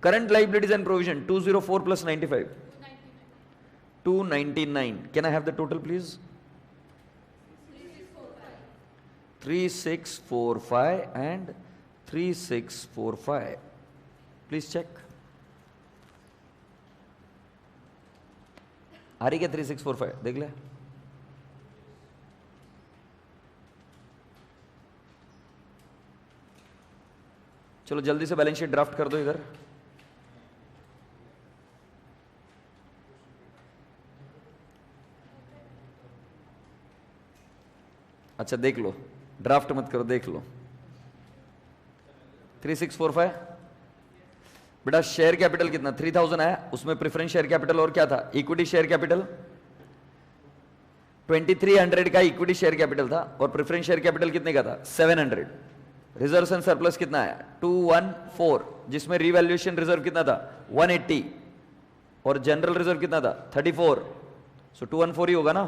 Current liabilities and provision 204 plus 95 299। Can I have the total please? 3645 and 3645, please check. आ रही क्या 3645? देख ले। चलो जल्दी से बैलेंस शीट ड्राफ्ट कर दो इधर। अच्छा देख लो, ड्राफ्ट मत करो, देख लो। 3645 बेटा शेयर कैपिटल कितना 3000 आया, उसमें प्रेफरेंस शेयर कैपिटल और क्या था, इक्विटी शेयर कैपिटल 2300 का इक्विटी शेयर कैपिटल था, और प्रेफरेंस शेयर कैपिटल कितने का था 700। रिजर्व एंड सरप्लस कितना आया 214, जिसमें रिवैल्यूएशन रिजर्व कितना था 180 और जनरल रिजर्व कितना था 34, सो 214 ही होगा ना।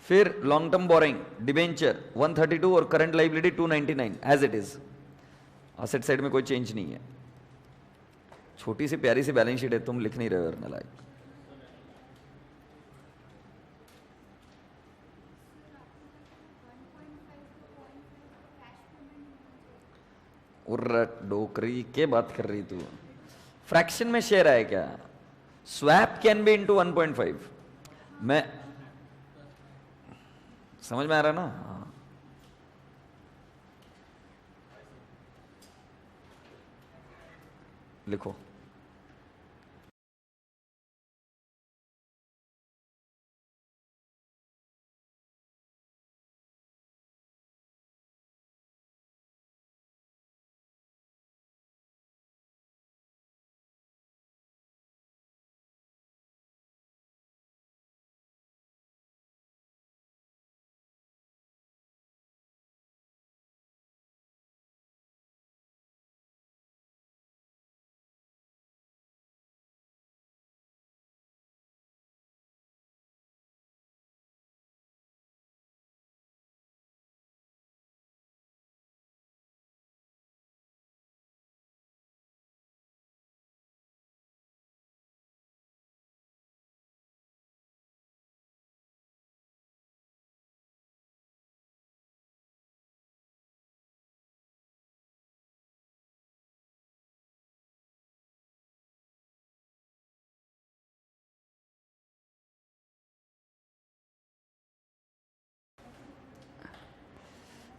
फिर लॉन्ग टर्म बोरिंग डिबेंचर 132 और current liability 299 as it is. Asset side में कोई चेंज नहीं है। छोटी सी प्यारी सी बैलेंस शीट है, तुम लिख नहीं रहे हो वरना लाइक। उर्रट डोकरी के बात कर रही तू, फ्रैक्शन में शेयर है क्या? Swap can be into 1.5। मैं समझ में आ रहा ना? हाँ। लिखो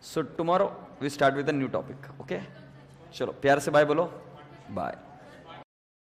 so tomorrow we start with a new topic, okay? चलो प्यार से बाय बोलो, बाय।